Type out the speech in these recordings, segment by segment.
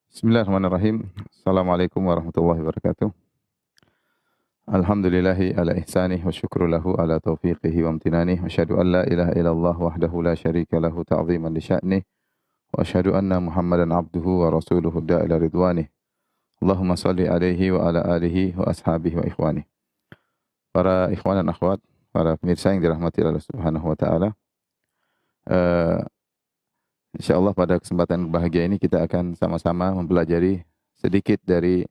Bismillahirrahmanirrahim. Assalamualaikum warahmatullahi wabarakatuh. Alhamdulillahi ala ihsanih wa syukru lahu ala taufiqihi wa amtinanih. Wa asyhadu an la ilaha illallah wahdahu la syarika lahu ta'ziman li sya'nih. Wa asyhadu anna Muhammadan abduhu wa rasuluhu da'ila ridwanih. Allahumma salli alaihi wa ala alihi wa ashabihi wa ikhwanih. Para ikhwan dan akhwat, para pemirsa yang dirahmati Allah Subhanahu wa taala. Eh, Insyaallah pada kesempatan bahagia ini kita akan sama-sama mempelajari sedikit dari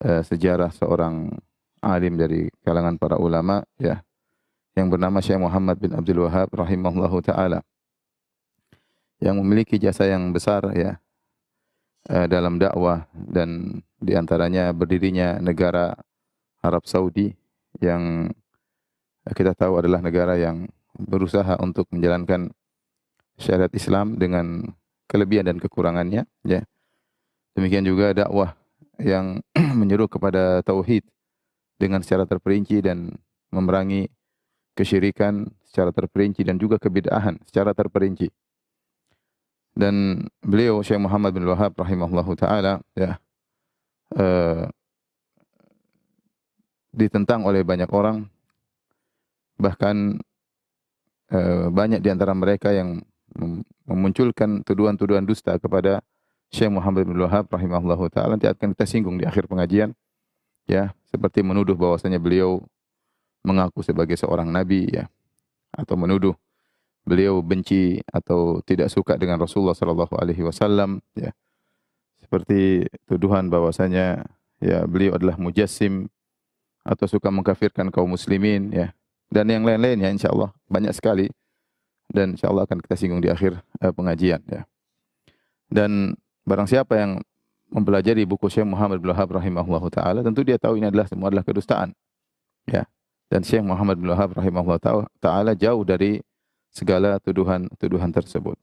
sejarah seorang alim dari kalangan para ulama ya yang bernama Syekh Muhammad bin Abdul Wahhab rahimahullahu taala yang memiliki jasa yang besar ya dalam dakwah dan di antaranya berdirinya negara Arab Saudi yang kita tahu adalah negara yang berusaha untuk menjalankan syariat Islam dengan kelebihan dan kekurangannya ya. Demikian juga dakwah yang menyeru kepada tauhid dengan secara terperinci dan memerangi kesyirikan secara terperinci dan juga kebid'ahan secara terperinci. Dan beliau Syekh Muhammad bin Wahhab rahimahullahu taala ya ditentang oleh banyak orang, bahkan banyak di antara mereka yang memunculkan tuduhan-tuduhan dusta kepada Syekh Muhammad bin Wahhab rahimahullahu taala. Nanti akan kita singgung di akhir pengajian ya, seperti menuduh bahwasanya beliau mengaku sebagai seorang nabi ya, atau menuduh beliau benci atau tidak suka dengan Rasulullah sallallahu alaihi wasallam ya. Seperti tuduhan bahwasanya ya beliau adalah mujassim atau suka mengkafirkan kaum muslimin ya, dan yang lain-lainnya insyaallah banyak sekali, dan insyaallah akan kita singgung di akhir pengajian ya. Dan barang siapa yang mempelajari buku Syekh Muhammad bin Wahhab rahimahullahu taala, tentu dia tahu ini adalah semua adalah kedustaan. Ya. Dan Syekh Muhammad bin Wahhab rahimahullahu taala jauh dari segala tuduhan-tuduhan tersebut.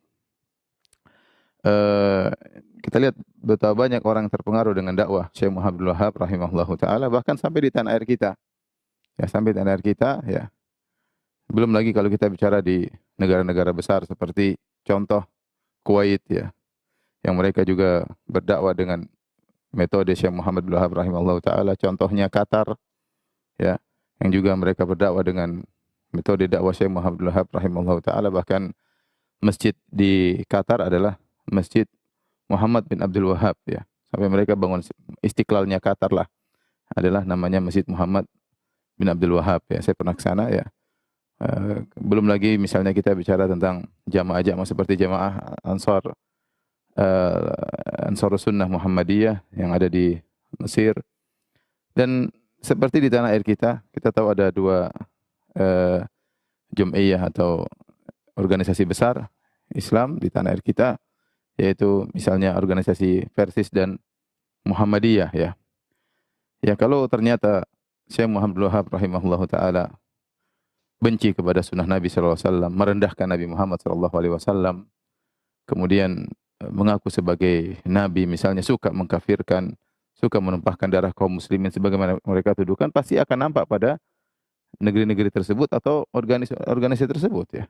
Kita lihat betapa banyak orang terpengaruh dengan dakwah Syekh Muhammad bin Wahhab rahimahullahu taala, bahkan sampai di tanah air kita. Ya, sampai di tanah air kita ya. Belum lagi kalau kita bicara di negara-negara besar seperti contoh Kuwait ya, yang mereka juga berdakwah dengan metode Syekh Muhammad bin Wahhab rahimahullahu taala. Contohnya Qatar ya, yang juga mereka berdakwah dengan metode dakwah Syekh Muhammad bin Wahhab rahimahullahu taala. Bahkan masjid di Qatar adalah Masjid Muhammad bin Abdul Wahhab ya. Sampai mereka bangun Istiqlalnya Qatar lah, adalah namanya Masjid Muhammad bin Abdul Wahhab ya. Saya pernah ke sana ya. Belum lagi misalnya kita bicara tentang jamaah-jamaah seperti jamaah Ansarus Sunnah Muhammadiyah yang ada di Mesir. Dan seperti di tanah air kita, kita tahu ada dua jum'iyah atau organisasi besar Islam di tanah air kita, yaitu misalnya organisasi Persis dan Muhammadiyah ya. Ya, kalau ternyata Syekh Muhammad bin Wahhab rahimahullahu taala benci kepada sunnah Nabi sallallahu alaihi wasallam, merendahkan Nabi Muhammad sallallahu alaihi wasallam, kemudian mengaku sebagai nabi, misalnya suka mengkafirkan, suka menumpahkan darah kaum muslimin sebagaimana mereka tuduhkan, pasti akan nampak pada negeri-negeri tersebut atau organisasi tersebut ya.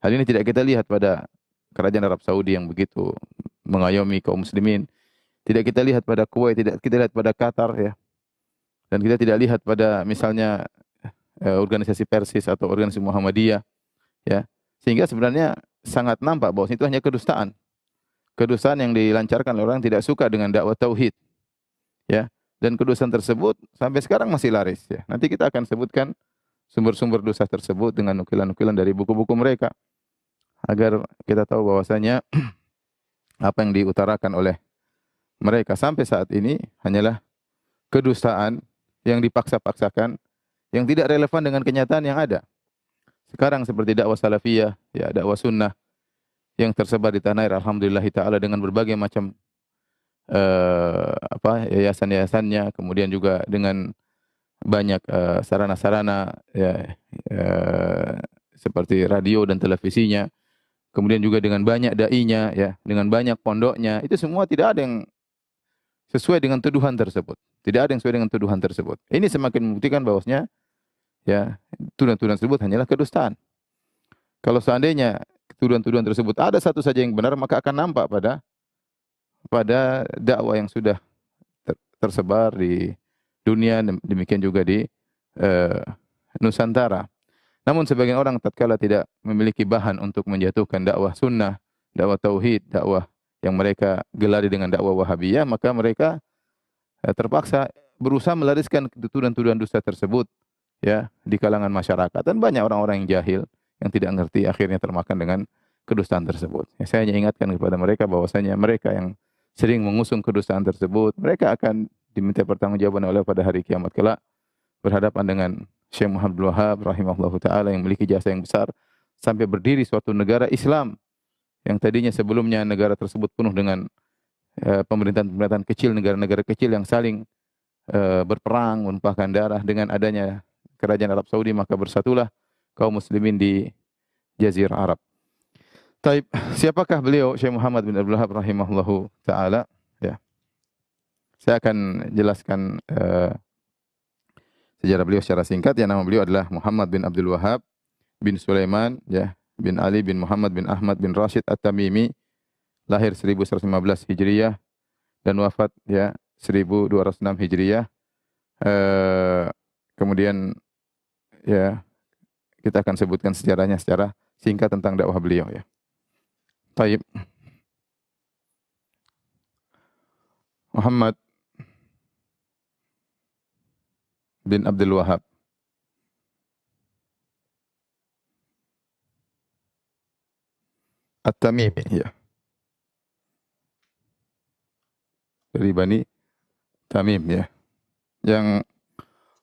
Hal ini tidak kita lihat pada kerajaan Arab Saudi yang begitu mengayomi kaum muslimin. Tidak kita lihat pada Kuwait, tidak kita lihat pada Qatar ya. Dan kita tidak lihat pada misalnya organisasi Persis atau organisasi Muhammadiyah ya. Sehingga sebenarnya sangat nampak bahwa itu hanya kedustaan. Kedustaan yang dilancarkan oleh orang tidak suka dengan dakwah tauhid. Ya. Dan kedustaan tersebut sampai sekarang masih laris ya. Nanti kita akan sebutkan sumber-sumber dosa tersebut dengan nukilan-nukilan dari buku-buku mereka, agar kita tahu bahwasanya apa yang diutarakan oleh mereka sampai saat ini hanyalah kedustaan yang dipaksa-paksakan, yang tidak relevan dengan kenyataan yang ada. Sekarang seperti dakwah salafiyah, ya dakwah sunnah yang tersebar di tanah air alhamdulillah taala dengan berbagai macam yayasan-yayasannya, kemudian juga dengan banyak sarana-sarana ya, seperti radio dan televisinya, kemudian juga dengan banyak dai-nya ya, dengan banyak pondoknya. Itu semua tidak ada yang sesuai dengan tuduhan tersebut. Tidak ada yang sesuai dengan tuduhan tersebut. Ini semakin membuktikan bahwasanya ya tuduhan-tuduhan tersebut hanyalah kedustaan. Kalau seandainya tuduhan-tuduhan tersebut ada satu saja yang benar, maka akan nampak pada pada dakwah yang sudah tersebar di dunia, demikian juga di eh, Nusantara. Namun sebagian orang tatkala tidak memiliki bahan untuk menjatuhkan dakwah sunnah, dakwah tauhid, dakwah yang mereka gelari dengan dakwah Wahabiyah, maka mereka terpaksa berusaha melariskan tuduhan-tuduhan dusta tersebut ya di kalangan masyarakat, dan banyak orang-orang yang jahil yang tidak mengerti akhirnya termakan dengan kedustaan tersebut. Ya, saya hanya ingatkan kepada mereka bahwasanya mereka yang sering mengusung kedustaan tersebut, mereka akan diminta pertanggungjawaban oleh pada hari kiamat kelak, berhadapan dengan Syekh Muhammad Abdul Wahab rahimahullahu taala yang memiliki jasa yang besar sampai berdiri suatu negara Islam yang tadinya sebelumnya negara tersebut penuh dengan pemerintahan-pemerintahan kecil, negara-negara kecil yang saling berperang, menumpahkan darah. Dengan adanya kerajaan Arab Saudi, maka bersatulah kaum muslimin di Jazirah Arab. Taib, siapakah beliau Syekh Muhammad bin Abdul Wahab rahimahullahu taala? Ya. Saya akan jelaskan sejarah beliau secara singkat. Ya, nama beliau adalah Muhammad bin Abdul Wahab bin Sulaiman ya bin Ali bin Muhammad bin Ahmad bin Rashid At-Tamimi, lahir 1115 Hijriyah dan wafat ya 1206 Hijriyah. Kemudian ya kita akan sebutkan sejarahnya secara singkat tentang dakwah beliau ya. Taib. Muhammad bin Abdul Wahab At-Tamimi ya. Dari Bani Tamim ya. Yang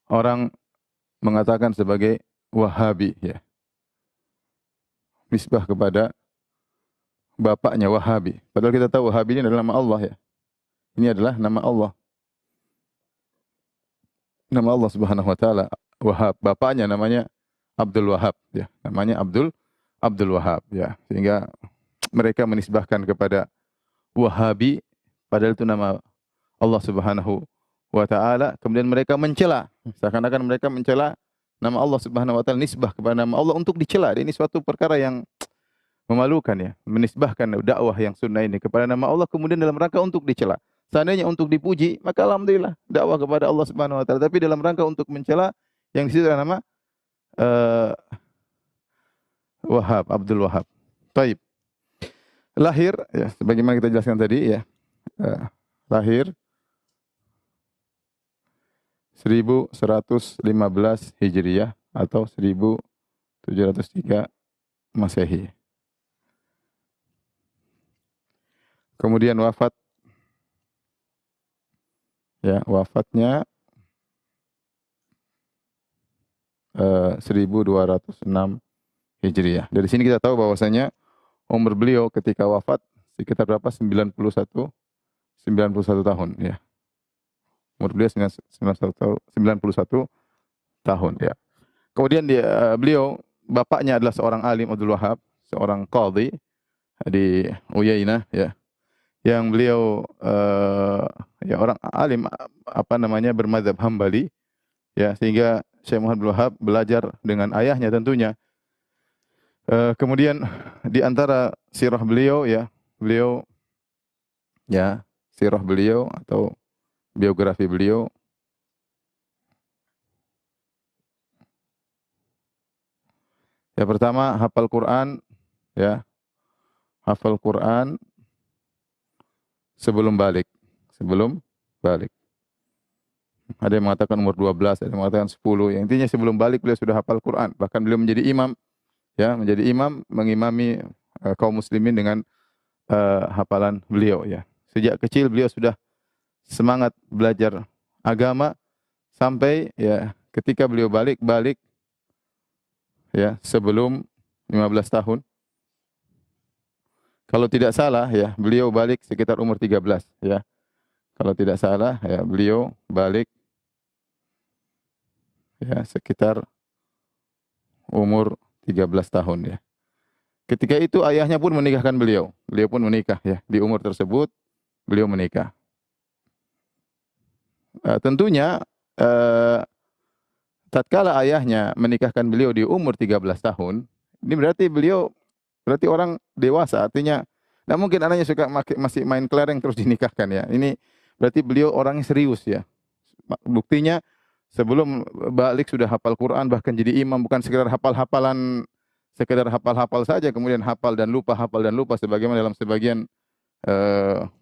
orang mengatakan sebagai Wahabi ya. Nisbah kepada bapaknya Wahabi. Padahal kita tahu Wahabi ini adalah nama Allah ya. Ini adalah nama Allah. Nama Allah Subhanahu wa taala Wahab. Bapaknya namanya Abdul Wahab ya. Namanya Abdul Wahab ya. Sehingga mereka menisbahkan kepada Wahabi padahal itu nama Allah Subhanahu wa taala, kemudian mereka mencela. Seakan-akan mereka mencela nama Allah Subhanahu wa taala, nisbah kepada nama Allah untuk dicela. Ini suatu perkara yang memalukan ya, menisbahkan dakwah yang sunnah ini kepada nama Allah kemudian dalam rangka untuk dicela. Seandainya untuk dipuji, maka alhamdulillah dakwah kepada Allah Subhanahu wa taala, tapi dalam rangka untuk mencela yang di situ adalah nama Wahab, Abdul Wahab. Taib. Lahir ya sebagaimana kita jelaskan tadi ya. Lahir 1115 Hijriyah atau 1703 Masehi. Kemudian wafat ya, wafatnya 1206 Hijriyah. Dari sini kita tahu bahwasanya umur beliau ketika wafat sekitar berapa? 91 tahun ya. Umur beliau 91 tahun ya. Kemudian beliau bapaknya adalah seorang alim Abdul Wahab, seorang qadhi di Uyainah ya. Yang beliau ya orang alim bermadzhab Hambali ya, sehingga Syekh Muhammad Abdul Wahab belajar dengan ayahnya tentunya. Kemudian di antara sirah beliau ya, sirah beliau atau biografi beliau ya, pertama hafal Quran ya, hafal Quran sebelum balik. Ada yang mengatakan umur 12, ada yang mengatakan 10. Yang intinya sebelum balik beliau sudah hafal Quran. Bahkan beliau menjadi imam ya, mengimami kaum muslimin dengan hafalan beliau ya. Sejak kecil beliau sudah semangat belajar agama sampai ya ketika beliau balik ya sebelum 15 tahun. Kalau tidak salah ya, beliau balik sekitar umur 13 ya. Kalau tidak salah ya, beliau balik ya sekitar umur 13 tahun ya. Ketika itu ayahnya pun menikahkan beliau. Beliau pun menikah ya. Di umur tersebut beliau menikah. Tentunya tatkala ayahnya menikahkan beliau di umur 13 tahun, ini berarti orang dewasa, artinya Nggak mungkin anaknya suka masih main kelereng terus dinikahkan ya. Ini berarti beliau orangnya serius ya. Buktinya sebelum balik sudah hafal Quran, bahkan jadi imam, bukan sekedar hafal-hafalan, sekedar hafal-hafal saja kemudian hafal dan lupa sebagaimana dalam sebagian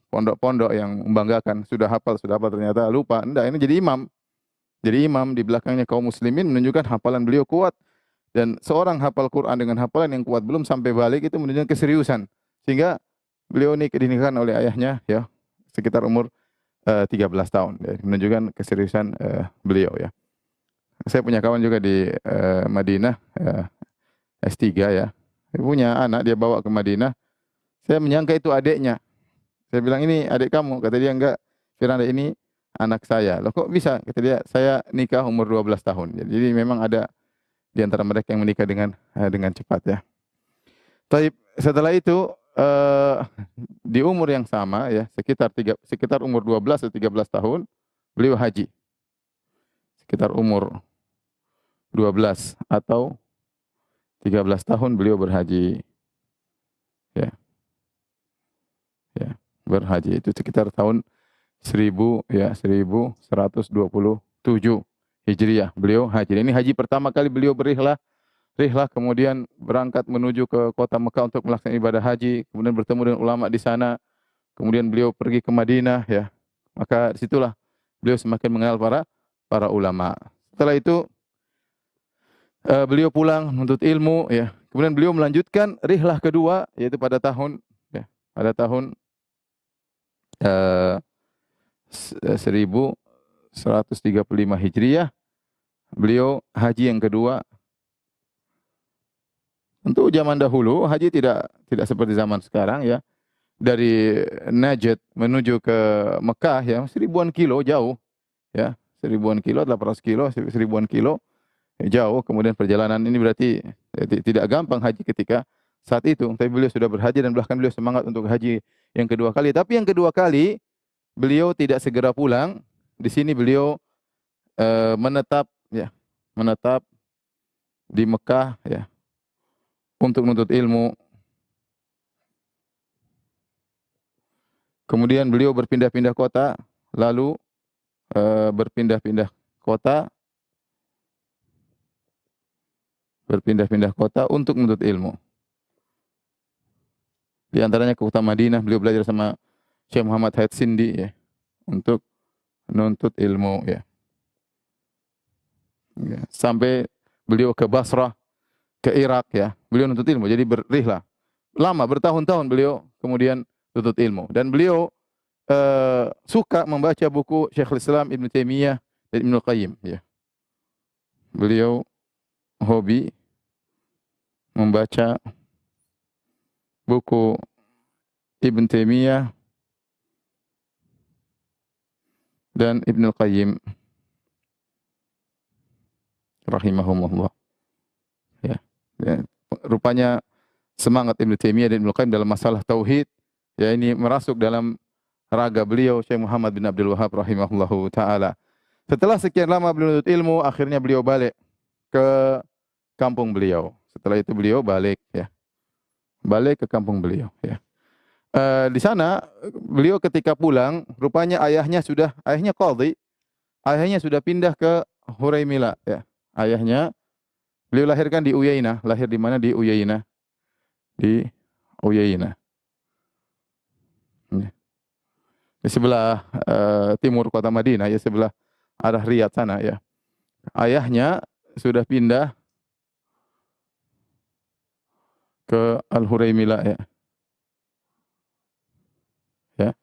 pondok-pondok yang membanggakan, sudah hafal ternyata lupa. Enggak, ini jadi imam. Jadi imam di belakangnya kaum muslimin menunjukkan hafalan beliau kuat. Dan seorang hafal Quran dengan hafalan yang kuat belum sampai balik itu menunjukkan keseriusan. Sehingga beliau ini dinikahan oleh ayahnya ya sekitar umur 13 tahun ya, menunjukkan keseriusan beliau ya. Saya punya kawan juga di Madinah S3 ya. Dia punya anak, dia bawa ke Madinah. Saya menyangka itu adiknya. Saya bilang, "Ini adik kamu?" Kata dia, "Enggak. Firanda, ini anak saya." Loh kok bisa? Kata dia, "Saya nikah umur 12 tahun." Jadi memang ada di antara mereka yang menikah dengan cepat ya. Taib, setelah itu di umur yang sama ya, sekitar umur 12 atau 13 tahun beliau haji. Sekitar umur 12 atau 13 tahun beliau berhaji. Ya, ya, berhaji itu sekitar tahun 1127 Hijriah beliau haji. Ini haji pertama kali beliau rihlah kemudian berangkat menuju ke kota Mekah untuk melaksanakan ibadah haji, kemudian bertemu dengan ulama di sana, kemudian beliau pergi ke Madinah ya. Maka disitulah beliau semakin mengenal para ulama. Setelah itu beliau pulang menuntut ilmu ya. Kemudian beliau melanjutkan rihlah kedua yaitu pada tahun 1135 Hijriah. Beliau haji yang kedua. Untuk zaman dahulu haji tidak seperti zaman sekarang ya. Dari Najd menuju ke Mekah ya 1000-an kilo jauh ya. 1000-an kilo, 800 kilo, 1000-an kilo jauh. Kemudian perjalanan ini berarti tidak gampang haji ketika saat itu. Tapi beliau sudah berhaji dan bahkan beliau semangat untuk haji yang kedua kali. Tapi yang kedua kali beliau tidak segera pulang. Di sini beliau menetap di Mekah ya untuk menuntut ilmu. Kemudian beliau berpindah-pindah kota, lalu berpindah-pindah kota untuk menuntut ilmu. Di antaranya ke kota Madinah, beliau belajar sama Syekh Muhammad Haid Sindi ya, untuk menuntut ilmu ya. Sampai beliau ke Basrah, ke Irak ya. Beliau menuntut ilmu, jadi berrihlah. Lama, bertahun-tahun beliau kemudian menuntut ilmu. Dan beliau suka membaca buku Syekhul Islam Ibn Taimiyah dan Ibnu Qayyim ya. Beliau hobi membaca buku Ibn Taimiyah dan Ibnu Qayyim rahimahumullah. Ya. Rupanya semangat Ibnu Taimiyah dan Ibnu Qayyim dalam masalah tauhid ya ini merasuk dalam raga beliau Syekh Muhammad bin Abdul Wahhab rahimahullahu taala. Setelah sekian lama beliau menuntut ilmu, akhirnya beliau balik ke kampung beliau. Setelah itu beliau balik ya. Balik ke kampung beliau ya. Di sana beliau ketika pulang, rupanya ayahnya qadhi, ayahnya sudah pindah ke Huraimila ya. Ayahnya beliau lahirkan di Uyainah, lahir di mana? Di Uyainah. Di Uyainah. Ya. Di sebelah timur kota Madinah ya, sebelah arah Riyadh sana ya. Ayahnya sudah pindah ke Al-Huraimila ya. Ya.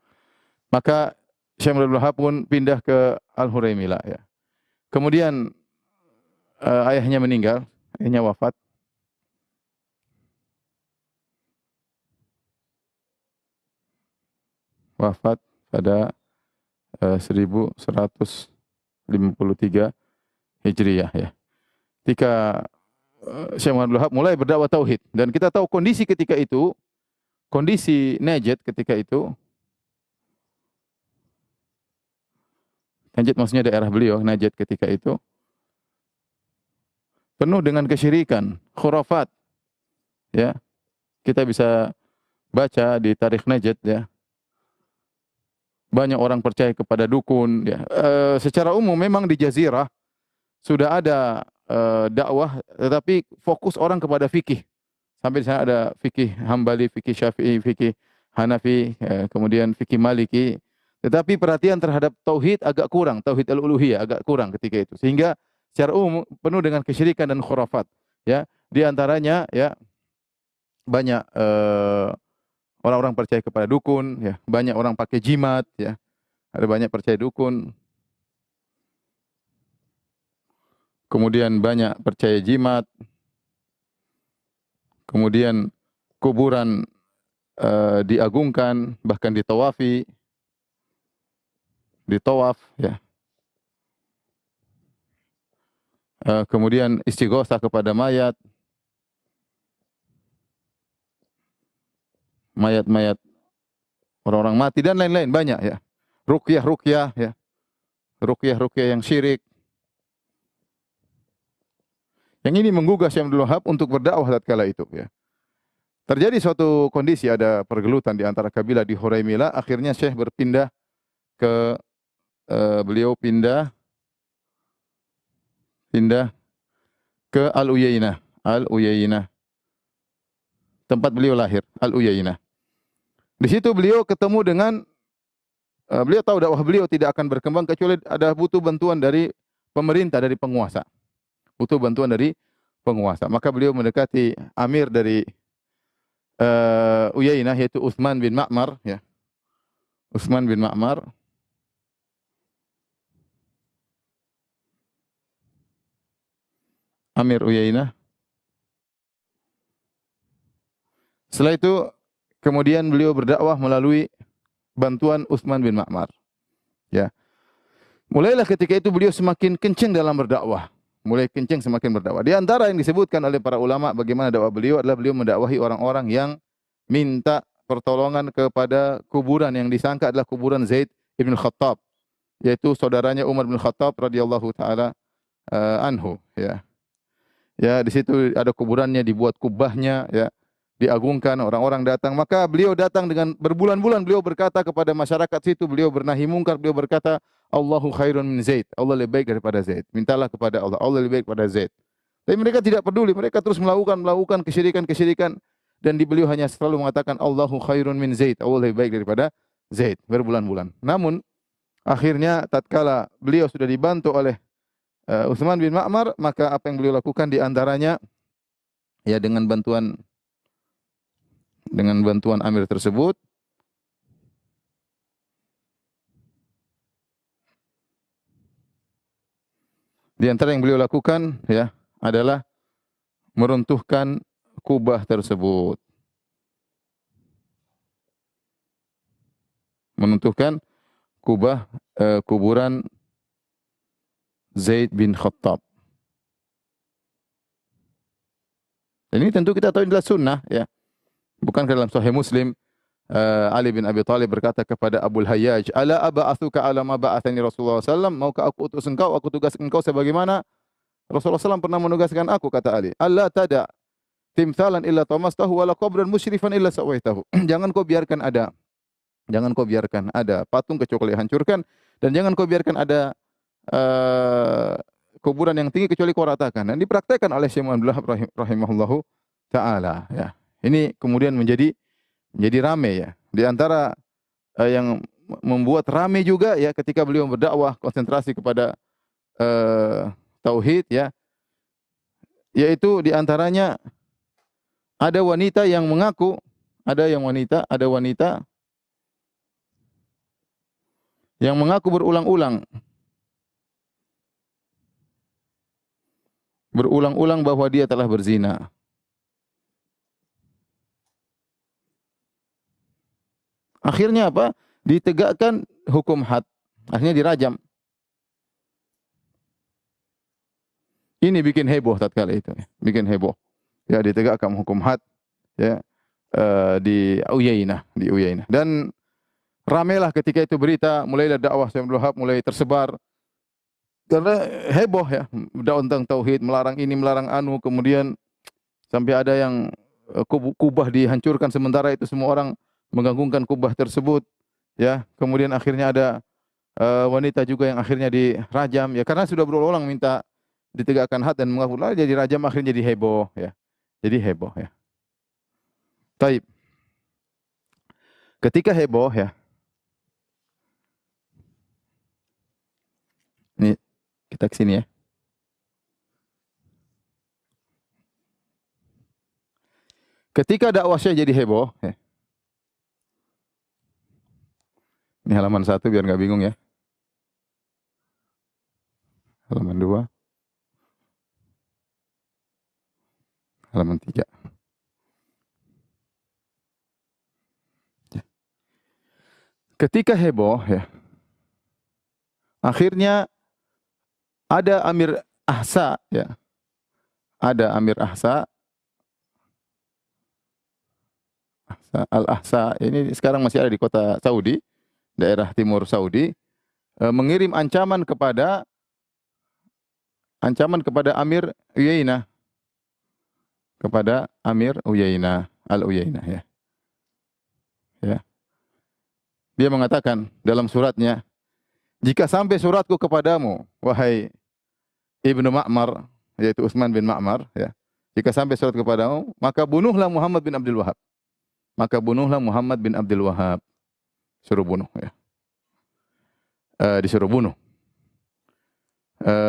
Maka Syekh Abdul Wahab pun pindah ke Al-Huraimila ya. Kemudian ayahnya meninggal, ayahnya wafat. Wafat pada 1153 Hijriah ya. Ketika Syekh Abdul Wahab mulai berdakwah tauhid dan kita tahu kondisi ketika itu, kondisi Najd ketika itu, Najd maksudnya daerah beliau, Najd ketika itu penuh dengan kesyirikan, khurafat. Ya. Kita bisa baca di Tarikh Najd ya, banyak orang percaya kepada dukun ya. Secara umum memang di jazirah sudah ada dakwah, tetapi fokus orang kepada fikih. Sampai di sana ada fikih Hambali, fikih Syafi'i, fikih Hanafi, kemudian fikih Maliki. Tetapi perhatian terhadap tauhid agak kurang, tauhid al-uluhiyah agak kurang ketika itu. Sehingga secara umum penuh dengan kesyirikan dan khurafat. Ya, di antaranya ya banyak orang-orang percaya kepada dukun, ya, banyak orang pakai jimat, ya, ada banyak percaya dukun. Kemudian banyak percaya jimat, kemudian kuburan diagungkan, bahkan ditawafi, ditawaf, ya. Kemudian istighosah kepada mayat, mayat-mayat orang-orang mati dan lain-lain banyak ya. Ruqyah-ruqyah ya. Ruqyah-ruqyah yang syirik. Yang ini menggugah Syekh Abdul Wahab untuk berdakwah tatkala itu ya. Terjadi suatu kondisi, ada pergelutan di antara kabilah di Huraimila, akhirnya Syekh berpindah ke beliau pindah ke Al-Uyainah. Al-Uyainah. Tempat beliau lahir, Al-Uyainah. Di situ beliau ketemu dengan beliau tahu dakwah beliau tidak akan berkembang kecuali ada butuh bantuan dari pemerintah, dari penguasa. Butuh bantuan dari penguasa. Maka beliau mendekati amir dari Uyainah, yaitu Utsman bin Ma'mar ya. Utsman bin Ma'mar. Amir Uyainah. Setelah itu kemudian beliau berdakwah melalui bantuan Utsman bin Ma'mar. Ya. Mulailah ketika itu beliau semakin kencang dalam berdakwah. Mulai kencang semakin berdakwah. Di antara yang disebutkan oleh para ulama bagaimana dakwah beliau adalah beliau mendakwahi orang-orang yang minta pertolongan kepada kuburan yang disangka adalah kuburan Zaid bin Khattab, yaitu saudaranya Umar bin Khattab radhiyallahu taala anhu ya. Ya, di situ ada kuburannya, dibuat kubahnya ya, diagungkan, orang-orang datang. Maka beliau datang dengan berbulan-bulan beliau berkata kepada masyarakat situ, beliau bernahi mungkar, beliau berkata, Allahu khairun min Zaid. Allah lebih baik daripada Zaid. Mintalah kepada Allah, Allah lebih baik daripada Zaid. Tapi mereka tidak peduli, mereka terus melakukan kesyirikan dan beliau hanya selalu mengatakan Allahu khairun min Zaid. Allah lebih baik daripada Zaid berbulan-bulan. Namun akhirnya tatkala beliau sudah dibantu oleh Utsman bin Ma'mar, maka apa yang beliau lakukan di antaranya ya dengan bantuan amir tersebut di antara yang beliau lakukan ya adalah meruntuhkan kubah tersebut. Menuntuhkan kuburan Zaid bin Khattab. Dan ini tentu kita tahu adalah sunnah ya. Bukankah dalam Sahih Muslim Ali bin Abi Thalib berkata kepada Abu Hayyaj, "Ala aba'atsuka ala ma ba'athani Rasulullah sallallahu maukah aku utus engkau, aku tugas engkau sebagaimana Rasulullah sallallahu pernah menugaskan aku," kata Ali. "Alla tada timthalan illa tamastahu wala qabran musyrifan illa sawaitahu." Jangan kau biarkan ada patung kecuali hancurkan, dan jangan kau biarkan ada kuburan yang tinggi kecuali kau ratakan. Dan dipraktekkan oleh Syekh Muhammad rahimahullahu taala ya. Ini kemudian menjadi rame ya. Di antara yang membuat rame juga ya ketika beliau berdakwah konsentrasi kepada tauhid ya, yaitu di antaranya ada wanita yang mengaku, ada wanita yang mengaku berulang-ulang bahwa dia telah berzina. Akhirnya apa? Ditegakkan hukum had. Akhirnya dirajam. Ini bikin heboh tatkala itu. Bikin heboh. Ya, ditegakkan hukum had ya di Uyainah. Dan ramailah ketika itu berita, mulailah dakwah Syekh Abdul Wahab mulai tersebar. Karena heboh ya, dakwah tentang tauhid, melarang ini, melarang anu, kemudian sampai ada yang kubah dihancurkan, sementara itu semua orang menggantungkan kubah tersebut, ya. Kemudian akhirnya ada wanita juga yang akhirnya dirajam, ya, karena sudah berulang-ulang minta ditegakkan had dan mengaku, lah jadi rajam, akhirnya jadi heboh, ya. Jadi heboh, ya. Taib. Ketika heboh, ya. Ini kita ke sini, ya. Ketika dakwah Syekh jadi heboh, ya. Ini halaman 1 biar nggak bingung, ya. Halaman 2, halaman 3. Ketika heboh, ya. Akhirnya ada Amir Ahsa, ya. Ada Amir Ahsa. Al-Ahsa ini sekarang masih ada di kota Saudi, daerah timur Saudi, mengirim ancaman kepada Amir Uyainah, kepada Amir Uyainah, Al-Uyainah, ya. Ya. Dia mengatakan dalam suratnya, jika sampai suratku kepadamu, wahai Ibnu Ma'mar, yaitu Utsman bin Ma'mar, ya. Jika sampai surat kepadamu, maka bunuhlah Muhammad bin Abdul Wahhab. Maka bunuhlah Muhammad bin Abdul Wahhab. Suruh bunuh, ya. Disuruh bunuh.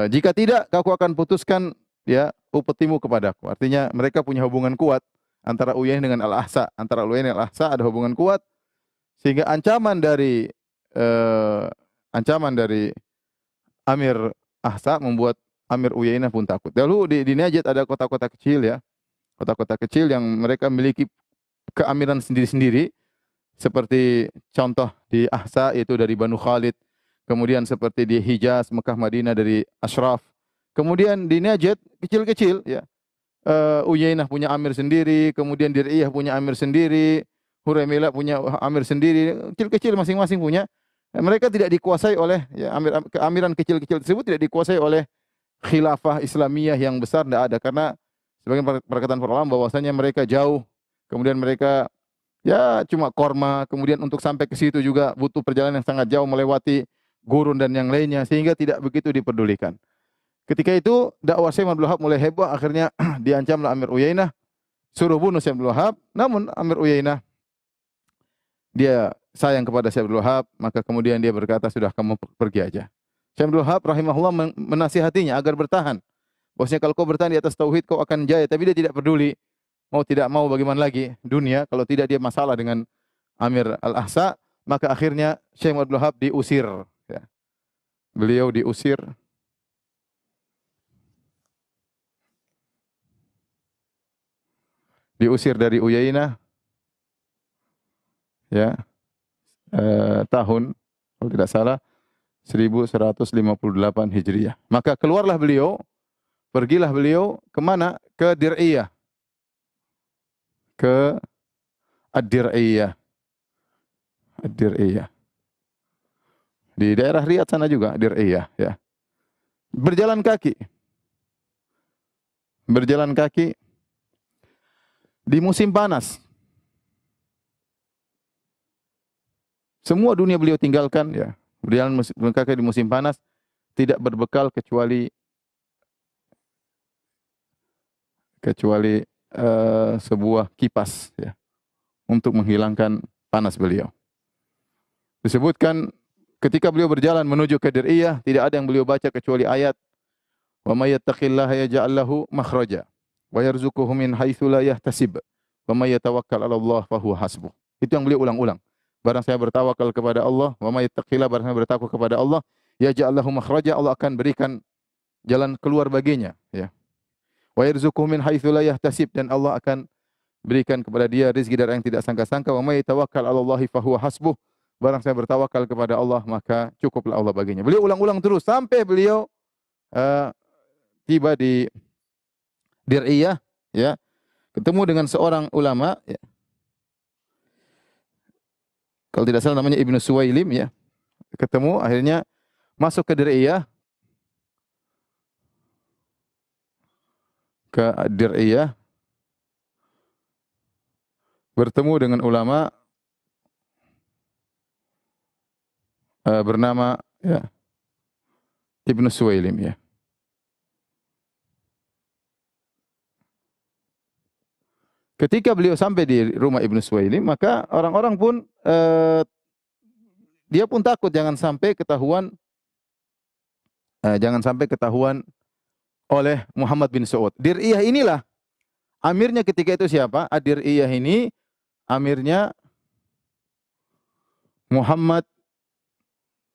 Jika tidak, aku akan putuskan, ya, upetimu kepadaku. Artinya mereka punya hubungan kuat antara Uyainah dengan Al-Ahsa. Antara Uyainah dan Al-Ahsa ada hubungan kuat, sehingga ancaman dari Amir Ahsa membuat Amir Uyainah pun takut. Dahulu di Najd ada kota-kota kecil, ya. Kota-kota kecil yang mereka memiliki keamiran sendiri-sendiri. Seperti contoh di Ahsa yaitu dari Banu Khalid. Kemudian seperti di Hijaz, Mekah, Madinah dari Ashraf. Kemudian di Najd kecil-kecil, ya. Uyainah punya amir sendiri, kemudian Dir'iyah punya amir sendiri, Huraimila punya amir sendiri, kecil-kecil masing-masing punya. Mereka tidak dikuasai oleh, ya, keamiran kecil-kecil tersebut tidak dikuasai oleh khilafah Islamiyah yang besar, tidak ada, karena sebagian perkataan para ulama bahwasanya mereka jauh, kemudian mereka, ya, cuma korma, kemudian untuk sampai ke situ juga butuh perjalanan yang sangat jauh melewati gurun dan yang lainnya, sehingga tidak begitu dipedulikan. Ketika itu dakwah Syekh Abdul Wahab mulai heboh, akhirnya diancamlah Amir Uyainah, suruh bunuh Syekh Abdul Wahab. Namun Amir Uyainah, dia sayang kepada Syekh Abdul Wahab, maka kemudian dia berkata, sudah, kamu pergi aja. Syekh Abdul Wahab rahimahullah menasihatinya agar bertahan. Bahwasanya kalau kau bertahan di atas tauhid kau akan jaya, tapi dia tidak peduli. Mau tidak mau bagaimana lagi dunia, kalau tidak dia masalah dengan Amir Al-Ahsa, maka akhirnya Syekh Abdul Wahab diusir, ya. Beliau diusir. Diusir dari Uyainah, ya, tahun kalau tidak salah 1158 Hijriah. Maka keluarlah beliau, pergilah beliau kemana? Ke Dir'iyah. Ke Ad-Dir'iyah. Ad-Dir'iyah. Di daerah Riyadh sana juga, Dir'iyah, ya. Berjalan kaki. Berjalan kaki di musim panas. Semua dunia beliau tinggalkan, ya. Berjalan kaki di musim panas, tidak berbekal kecuali sebuah kipas, ya, untuk menghilangkan panas beliau. Disebutkan ketika beliau berjalan menuju ke Dir'iyah, tidak ada yang beliau baca kecuali ayat, "Wa may yattaqillaha yaj'al lahu makhraja wa yarzuquhu min haitsu la yahtasib wa may yatawakkal 'ala Allah fa huwa hasbuh." Itu yang beliau ulang-ulang. Barang saya bertawakal kepada Allah, wa may yattaqillaha, barang saya bertakwa kepada Allah, yaj'al lahu makhraja, Allah akan berikan jalan keluar baginya, ya. Wa yarzuquhu min haitsu la yahtasib, dan Allah akan berikan kepada dia rezeki dari yang tidak sangka-sangka. Wa may yatawakkal 'ala Allah fa huwa hasbuh, barang saya bertawakal kepada Allah maka cukuplah Allah baginya. Beliau ulang-ulang terus sampai beliau tiba di Dir'iyah, ya, ketemu dengan seorang ulama, ya. Kalau tidak salah namanya Ibnu Suwailim, ya. Ketemu, akhirnya masuk ke Dir'iyah. bertemu dengan ulama bernama ya, Ibnu Suwailim ya. Ketika beliau sampai di rumah Ibnu Suwailim, maka orang-orang pun dia pun takut jangan sampai ketahuan oleh Muhammad bin Saud. Dir'iyah inilah amirnya ketika itu siapa? Ad-Dir'iyah ini amirnya Muhammad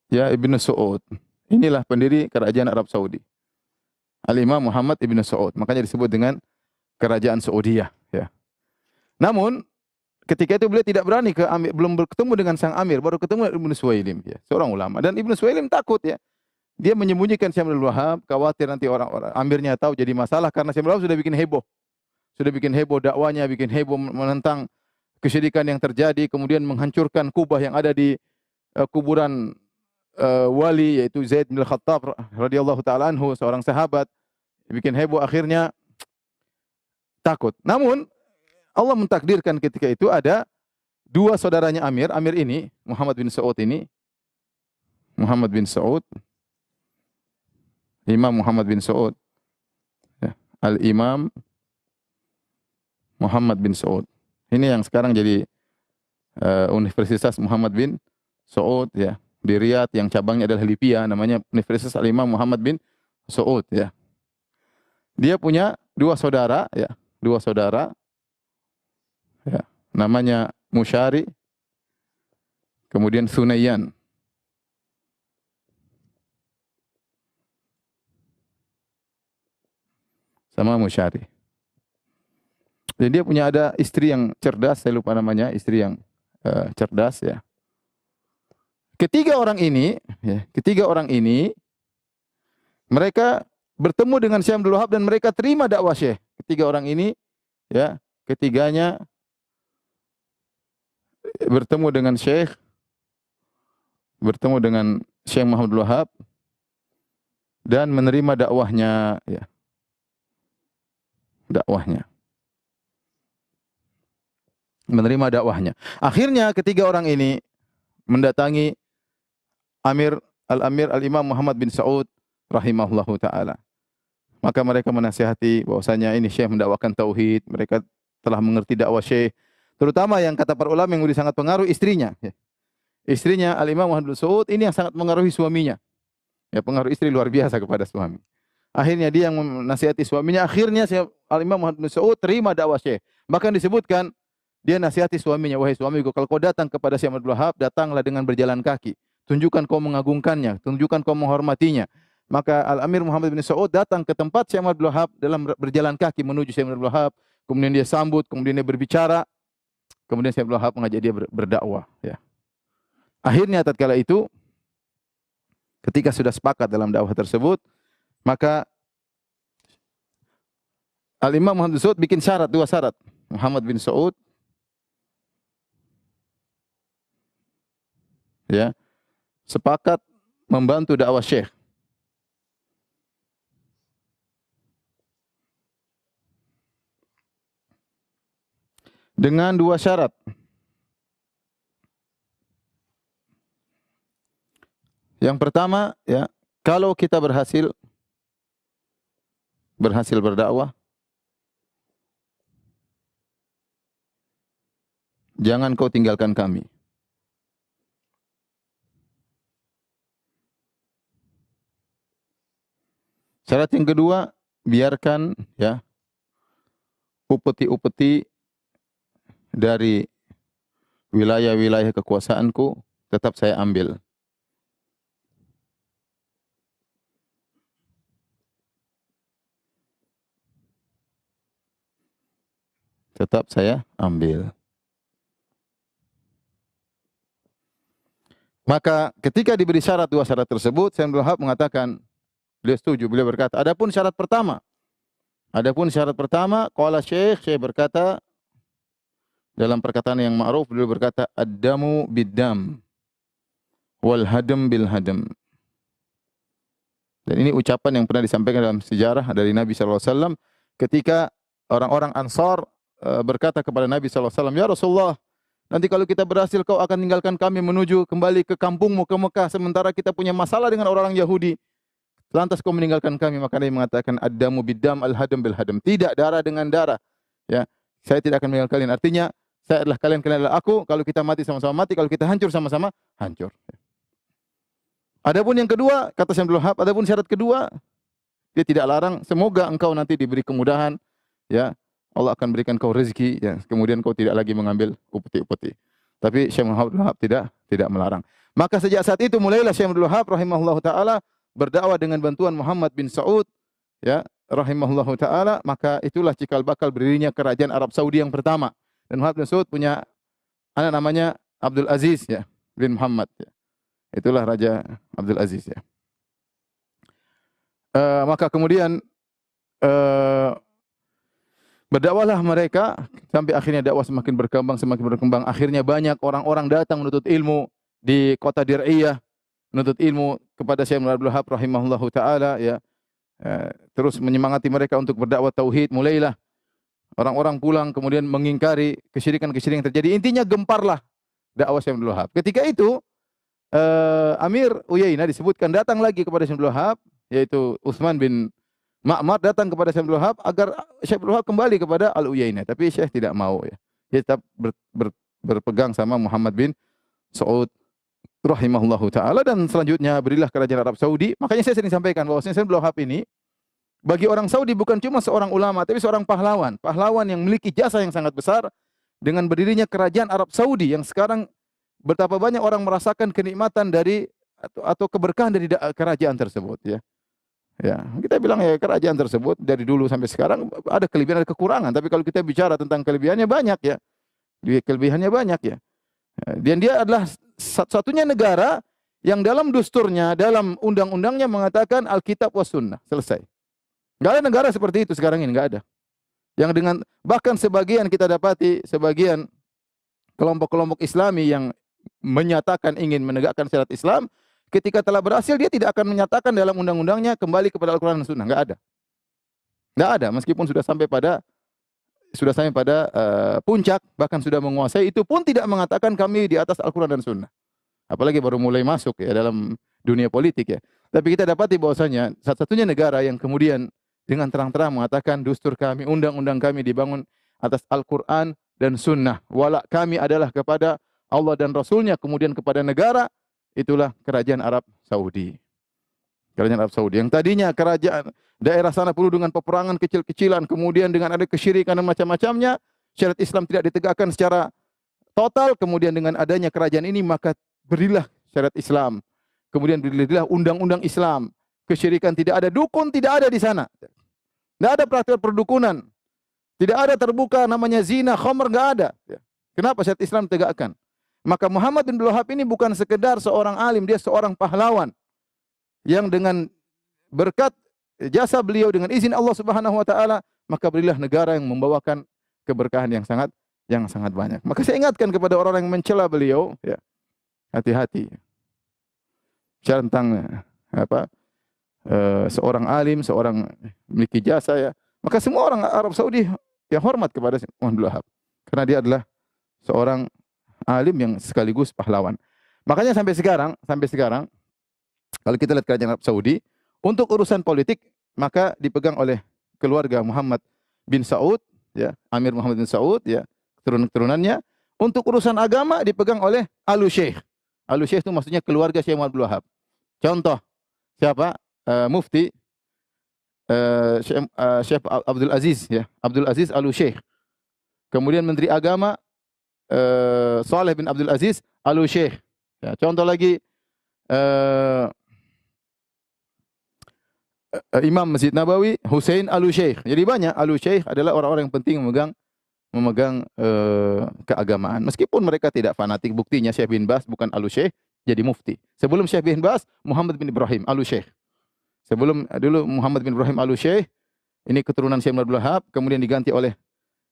ya Ibnu Saud. Inilah pendiri kerajaan Arab Saudi. Al-Imam Muhammad Ibnu Saud. Makanya disebut dengan kerajaan Saudiyah ya. Namun ketika itu beliau tidak berani belum bertemu dengan sang amir, baru ketemu Ibnu Suwailim ya, seorang ulama. Dan Ibnu Suwailim takut ya. Dia menyembunyikan Syekh Abdul Wahab, khawatir nanti orang-orang amirnya tahu jadi masalah karena Syekh Abdul Wahab sudah bikin heboh. Sudah bikin heboh dakwanya, bikin heboh menentang kesyirikan yang terjadi, kemudian menghancurkan kubah yang ada di kuburan wali yaitu Zaid bin Khattab radhiyallahu taala anhu, seorang sahabat. Bikin heboh, akhirnya takut. Namun Allah mentakdirkan ketika itu ada dua saudaranya Amir ini, Muhammad bin Saud ini, Muhammad bin Saud, Imam Muhammad bin Saud, ya, Al-Imam Muhammad bin Saud. Ini yang sekarang jadi Universitas Muhammad bin Saud ya, di Riyadh, yang cabangnya adalah Libya, namanya Universitas Al-Imam Muhammad bin Saud ya. Dia punya dua saudara ya, ya, namanya Musyari, kemudian Sunayyan. Sama Musyari. Dan dia punya ada istri yang cerdas, saya lupa namanya, istri yang cerdas ya. Ketiga orang ini mereka bertemu dengan Syekh Abdul Wahab dan mereka terima dakwah Syekh. Ketiga orang ini ya, ketiganya bertemu dengan Syekh Muhammad Abdul Wahab dan menerima dakwahnya ya. Menerima dakwahnya. Akhirnya ketiga orang ini mendatangi Al-Amir Al-Imam Muhammad bin Saud rahimahullahu taala. Maka mereka menasihati bahwasanya ini Syekh mendakwakan tauhid, mereka telah mengerti dakwah Syekh, terutama yang kata para ulama yang sangat pengaruh istrinya. Istrinya Al-Imam Muhammad bin Saud ini yang sangat mengaruhi suaminya. Ya, pengaruh istri luar biasa kepada suami. Akhirnya dia yang menasihati suaminya, akhirnya Al-Imam Muhammad bin Saud terima dakwah Syekh. Bahkan disebutkan dia nasihati suaminya, wahai suamiku, kalau kau datang kepada Syekh Abdul Wahab, datanglah dengan berjalan kaki. Tunjukkan kau mengagungkannya, tunjukkan kau menghormatinya. Maka Al-Amir Muhammad bin Saud datang ke tempat Syekh Abdul Wahab dalam berjalan kaki menuju Syekh Abdul Wahab. Kemudian dia sambut, kemudian dia berbicara. Kemudian Syekh Abdul Wahab mengajak dia berdakwah. Ya. Akhirnya tatkala itu, ketika sudah sepakat dalam dakwah tersebut, maka Al-Imam Muhammad bin Saud bikin dua syarat. Muhammad bin Saud ya, sepakat membantu dakwah Syekh. Dengan dua syarat. Yang pertama ya, kalau kita berhasil berdakwah, jangan kau tinggalkan kami. Syarat yang kedua, biarkan ya upeti-upeti dari wilayah-wilayah kekuasaanku tetap saya ambil. Tetap saya ambil. Maka ketika diberi dua syarat tersebut, Syekh Abdul Wahab mengatakan, beliau setuju, beliau berkata, adapun syarat pertama, qala Syekh berkata, dalam perkataan yang ma'ruf, beliau berkata, ad-damu bid-dam, wal hadam bil hadam. Dan ini ucapan yang pernah disampaikan dalam sejarah dari Nabi SAW ketika orang-orang Ansar berkata kepada Nabi SAW, "Ya Rasulullah, nanti kalau kita berhasil kau akan tinggalkan kami menuju kembali ke kampungmu ke Mekah, sementara kita punya masalah dengan orang-orang Yahudi. Lantas kau meninggalkan kami." Maka Nabi mengatakan, "Ad-damu bid-dam, al-hadam bil-hadam." Tidak, darah dengan darah. Ya, saya tidak akan meninggalkan kalian. Artinya, saya adalah kalian, kalian adalah aku. Kalau kita mati sama-sama mati, kalau kita hancur sama-sama hancur. Adapun yang kedua, kata Syekh Abdul Wahab, adapun syarat kedua, dia tidak larang, semoga engkau nanti diberi kemudahan, ya. Allah akan berikan kau rezeki, ya. Kemudian kau tidak lagi mengambil upeti-upeti. Tapi Syekh Abdul Wahab tidak melarang. Maka sejak saat itu mulailah Syekh Abdul Wahab rahimahullahu taala berdakwah dengan bantuan Muhammad bin Saud, ya, rahimahullahu taala. Maka itulah cikal bakal berdirinya kerajaan Arab Saudi yang pertama. Dan Muhammad bin Saud punya anak namanya Abdul Aziz, ya, bin Muhammad, ya. Itulah Raja Abdul Aziz, ya. Maka kemudian berdakwahlah mereka sampai akhirnya dakwah semakin berkembang. Akhirnya banyak orang-orang datang menuntut ilmu di kota Dir'iyah, menuntut ilmu kepada Syekh Abdul Wahab rahimahullahu taala, ya. Terus menyemangati mereka untuk berdakwah tauhid. Mulailah orang-orang pulang kemudian mengingkari kesyirikan-kesyirikan yang terjadi. Intinya gemparlah dakwah Syekh Abdul Wahab. Ketika itu Amir Uyainah disebutkan datang lagi kepada Syekh Abdul Wahab, yaitu Utsman bin Ma'mar datang kepada Syekh Abdul Wahab agar Syekh Abdul Wahab kembali kepada Al-Uyainah, tapi Syekh tidak mau, ya. Dia tetap berpegang sama Muhammad bin Saud rahimahullahu taala, dan selanjutnya berilah kerajaan Arab Saudi. Makanya saya sering sampaikan bahwa Syekh Abdul Wahab ini bagi orang Saudi bukan cuma seorang ulama, tapi seorang pahlawan, pahlawan yang memiliki jasa yang sangat besar dengan berdirinya kerajaan Arab Saudi yang sekarang betapa banyak orang merasakan kenikmatan dari atau keberkahan dari kerajaan tersebut, ya. Ya, kita bilang ya kerajaan tersebut dari dulu sampai sekarang ada kelebihan ada kekurangan, tapi kalau kita bicara tentang kelebihannya banyak, ya. Kelebihannya banyak, ya. Dan dia adalah satu-satunya negara yang dalam dusturnya, dalam undang-undangnya mengatakan Alkitab was sunnah, selesai. Enggak ada negara seperti itu sekarang ini, enggak ada. Yang dengan bahkan sebagian kita dapati sebagian kelompok-kelompok Islami yang menyatakan ingin menegakkan syariat Islam, ketika telah berhasil dia tidak akan menyatakan dalam undang-undangnya kembali kepada Al-Quran dan Sunnah. Enggak ada. Enggak ada, meskipun sudah sampai pada puncak, bahkan sudah menguasai, itu pun tidak mengatakan kami di atas Al-Quran dan Sunnah. Apalagi baru mulai masuk, ya, dalam dunia politik, ya. Tapi kita dapati bahwasanya satu-satunya negara yang kemudian dengan terang-terang mengatakan dustur kami, undang-undang kami dibangun atas Al-Quran dan Sunnah. Wala kami adalah kepada Allah dan Rasulnya, kemudian kepada negara, itulah kerajaan Arab Saudi. Kerajaan Arab Saudi yang tadinya kerajaan daerah sana penuh dengan peperangan kecil-kecilan, kemudian dengan ada kesyirikan dan macam-macamnya, syariat Islam tidak ditegakkan secara total, kemudian dengan adanya kerajaan ini maka berilah syariat Islam. Kemudian berilah undang-undang Islam. Kesyirikan tidak ada, dukun tidak ada di sana. Tidak ada praktik perdukunan. Tidak ada terbuka namanya zina, khamr, enggak ada. Kenapa syariat Islam ditegakkan? Maka Muhammad bin Abdul Wahab ini bukan sekedar seorang alim, dia seorang pahlawan yang dengan berkat jasa beliau dengan izin Allah Subhanahu wa taala, maka berilah negara yang membawakan keberkahan yang sangat banyak. Maka saya ingatkan kepada orang yang mencela beliau, ya, hati-hati. Bicara tentang seorang alim, seorang memiliki jasa, ya. Maka semua orang Arab Saudi yang hormat kepada Muhammad bin Abdul Wahab karena dia adalah seorang alim yang sekaligus pahlawan. Makanya sampai sekarang kalau kita lihat kerajaan Arab Saudi untuk urusan politik maka dipegang oleh keluarga Muhammad bin Saud, ya, Amir Muhammad bin Saud, ya, keturunan-keturunannya. Untuk urusan agama dipegang oleh Al-Syekh. Al-Syekh itu maksudnya keluarga Syekh Muhammad bin Abdul Wahab. Contoh siapa? Mufti Syekh Abdul Aziz, ya, Abdul Aziz Al-Syekh. Kemudian Menteri Agama Saleh bin Abdul Aziz Al-Syekh. Ya, contoh lagi Imam Masjid Nabawi Hussein Al-Syekh. Jadi banyak Al-Syekh adalah orang-orang yang penting memegang keagamaan. Meskipun mereka tidak fanatik, buktinya Syekh bin Baz bukan Al-Syekh jadi mufti. Sebelum Syekh bin Baz Muhammad bin Ibrahim Al-Syekh. Sebelum dulu Muhammad bin Ibrahim Al-Syekh, ini keturunan Syekh Abdul Wahab, kemudian diganti oleh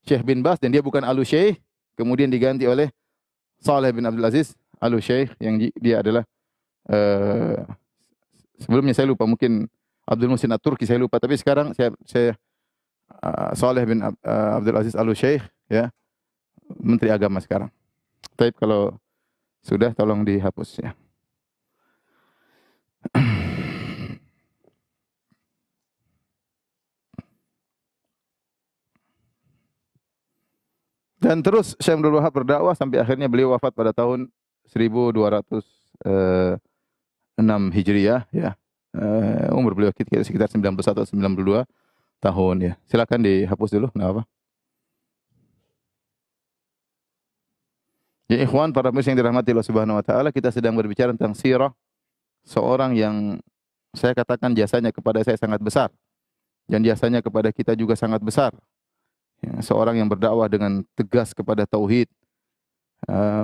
Syekh bin Baz dan dia bukan Al-Syekh. Kemudian diganti oleh Saleh bin Abdul Aziz Al-Syekh yang dia adalah sebelumnya saya lupa, mungkin Abdul Muhsin At-Turki saya lupa, tapi sekarang saya Saleh bin Abdul Aziz Al-Syekh, ya, Menteri Agama sekarang. Tapi kalau sudah tolong dihapus ya. Dan terus Syekh Abdul Wahab berdakwah sampai akhirnya beliau wafat pada tahun 1206 Hijriah ya. Umur beliau sekitar 91 atau 92 tahun ya. Silakan dihapus dulu, enggak apa. Ya ikhwan, para pemirsa yang dirahmati Allah Subhanahu wa taala, kita sedang berbicara tentang sirah seorang yang saya katakan jasanya kepada saya sangat besar dan jasanya kepada kita juga sangat besar. Ya, seorang yang berdakwah dengan tegas kepada tauhid,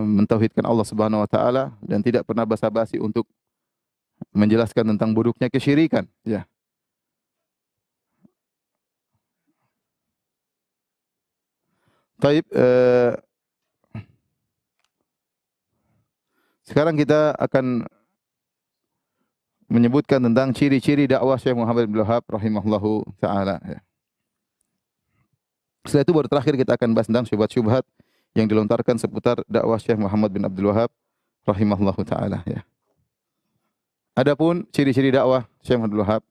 mentauhidkan Allah Subhanahu wa taala dan tidak pernah basa-basi untuk menjelaskan tentang buruknya kesyirikan, ya. Taib, sekarang kita akan menyebutkan tentang ciri-ciri dakwah Syekh Muhammad bin Wahab rahimahullahu taala, ya. Setelah itu baru terakhir kita akan bahas tentang syubhat-syubhat yang dilontarkan seputar dakwah Syekh Muhammad bin Abdul Wahab rahimahullahu taala, ya. Adapun ciri-ciri dakwah Syekh Muhammad bin Wahab,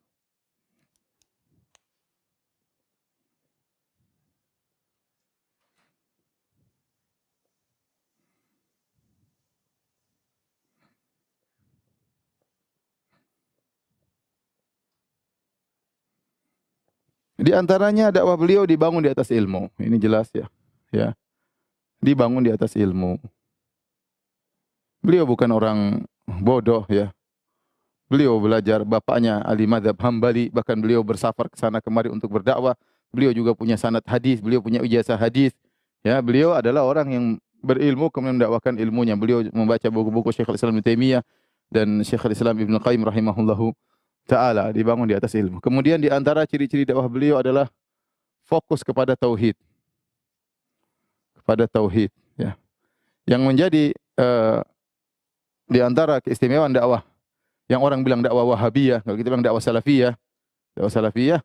di antaranya dakwah beliau dibangun di atas ilmu. Ini jelas ya. Ya. Dibangun di atas ilmu. Beliau bukan orang bodoh ya. Beliau belajar, bapaknya ahli mazhab Hambali, bahkan beliau bersafar ke sana kemari untuk berdakwah. Beliau juga punya sanad hadis, beliau punya ijazah hadis. Ya, beliau adalah orang yang berilmu kemudian mendakwakan ilmunya. Beliau membaca buku-buku Syekhul Islam Ibnu Taimiyah dan Syekhul Islam Ibnu Qayyim rahimahullahu taala, dibangun di atas ilmu. Kemudian di antara ciri-ciri dakwah beliau adalah fokus kepada tauhid. Kepada tauhid, ya. Yang menjadi di antara keistimewaan dakwah yang orang bilang dakwah Wahabiyah, kalau kita bilang dakwah Salafiyah,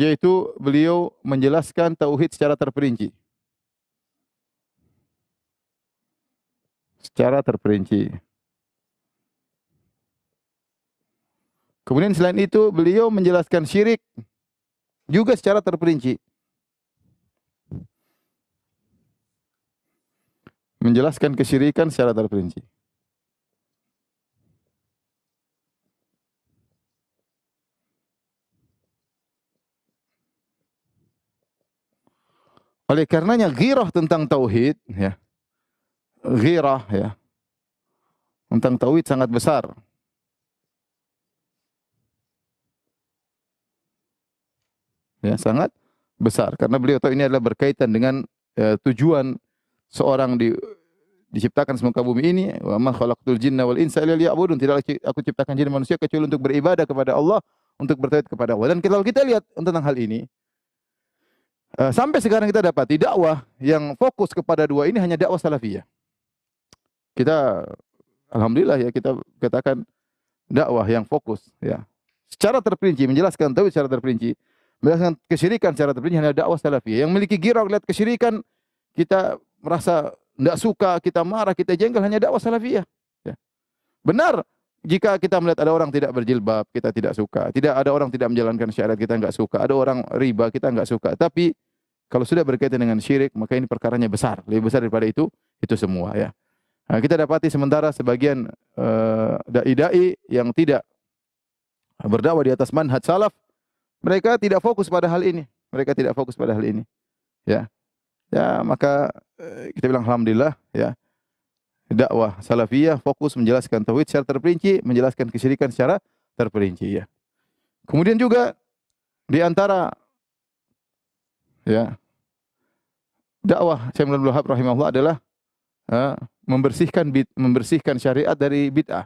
yaitu beliau menjelaskan tauhid secara terperinci. Secara terperinci. Kemudian selain itu beliau menjelaskan syirik juga secara terperinci. Menjelaskan kesyirikan secara terperinci. Oleh karenanya ghirah tentang tauhid, ya. Ghirah, ya, tentang tauhid sangat besar. Ya, sangat besar karena beliau tahu ini adalah berkaitan dengan tujuan seorang diciptakan semuka bumi ini. Wa ma khalaqtul jinna wal insa illa liya'budun. Tidaklah aku ciptakan jin dan manusia kecuali untuk beribadah kepada Allah, untuk bertauhid kepada Allah. Dan kalau kita lihat tentang hal ini, sampai sekarang kita dapati dakwah yang fokus kepada dua ini hanya dakwah salafiyah. Kita alhamdulillah ya, kita katakan dakwah yang fokus ya secara terperinci menjelaskan tauhid secara terperinci, menjelaskan kesyirikan secara terperinci hanya dakwah salafiyah. Yang memiliki ghirah lihat kesyirikan, kita merasa tidak suka, kita marah, kita jengkel, hanya dakwah salafiyah. Ya. Benar, jika kita melihat ada orang tidak berjilbab, kita tidak suka. Tidak ada orang tidak menjalankan syariat, kita enggak suka. Ada orang riba, kita enggak suka. Tapi kalau sudah berkaitan dengan syirik, maka ini perkaranya besar, lebih besar daripada itu semua ya. Nah, kita dapati sementara sebagian dai-dai yang tidak berdakwah di atas manhaj salaf, mereka tidak fokus pada hal ini. Mereka tidak fokus pada hal ini. Ya. Ya, maka kita bilang alhamdulillah ya. Dakwah salafiyah fokus menjelaskan tauhid secara terperinci, menjelaskan kesyirikan secara terperinci ya. Kemudian juga di antara ya dakwah Syekh Abdul Wahab rahimahullah adalah membersihkan syariat dari bid'ah.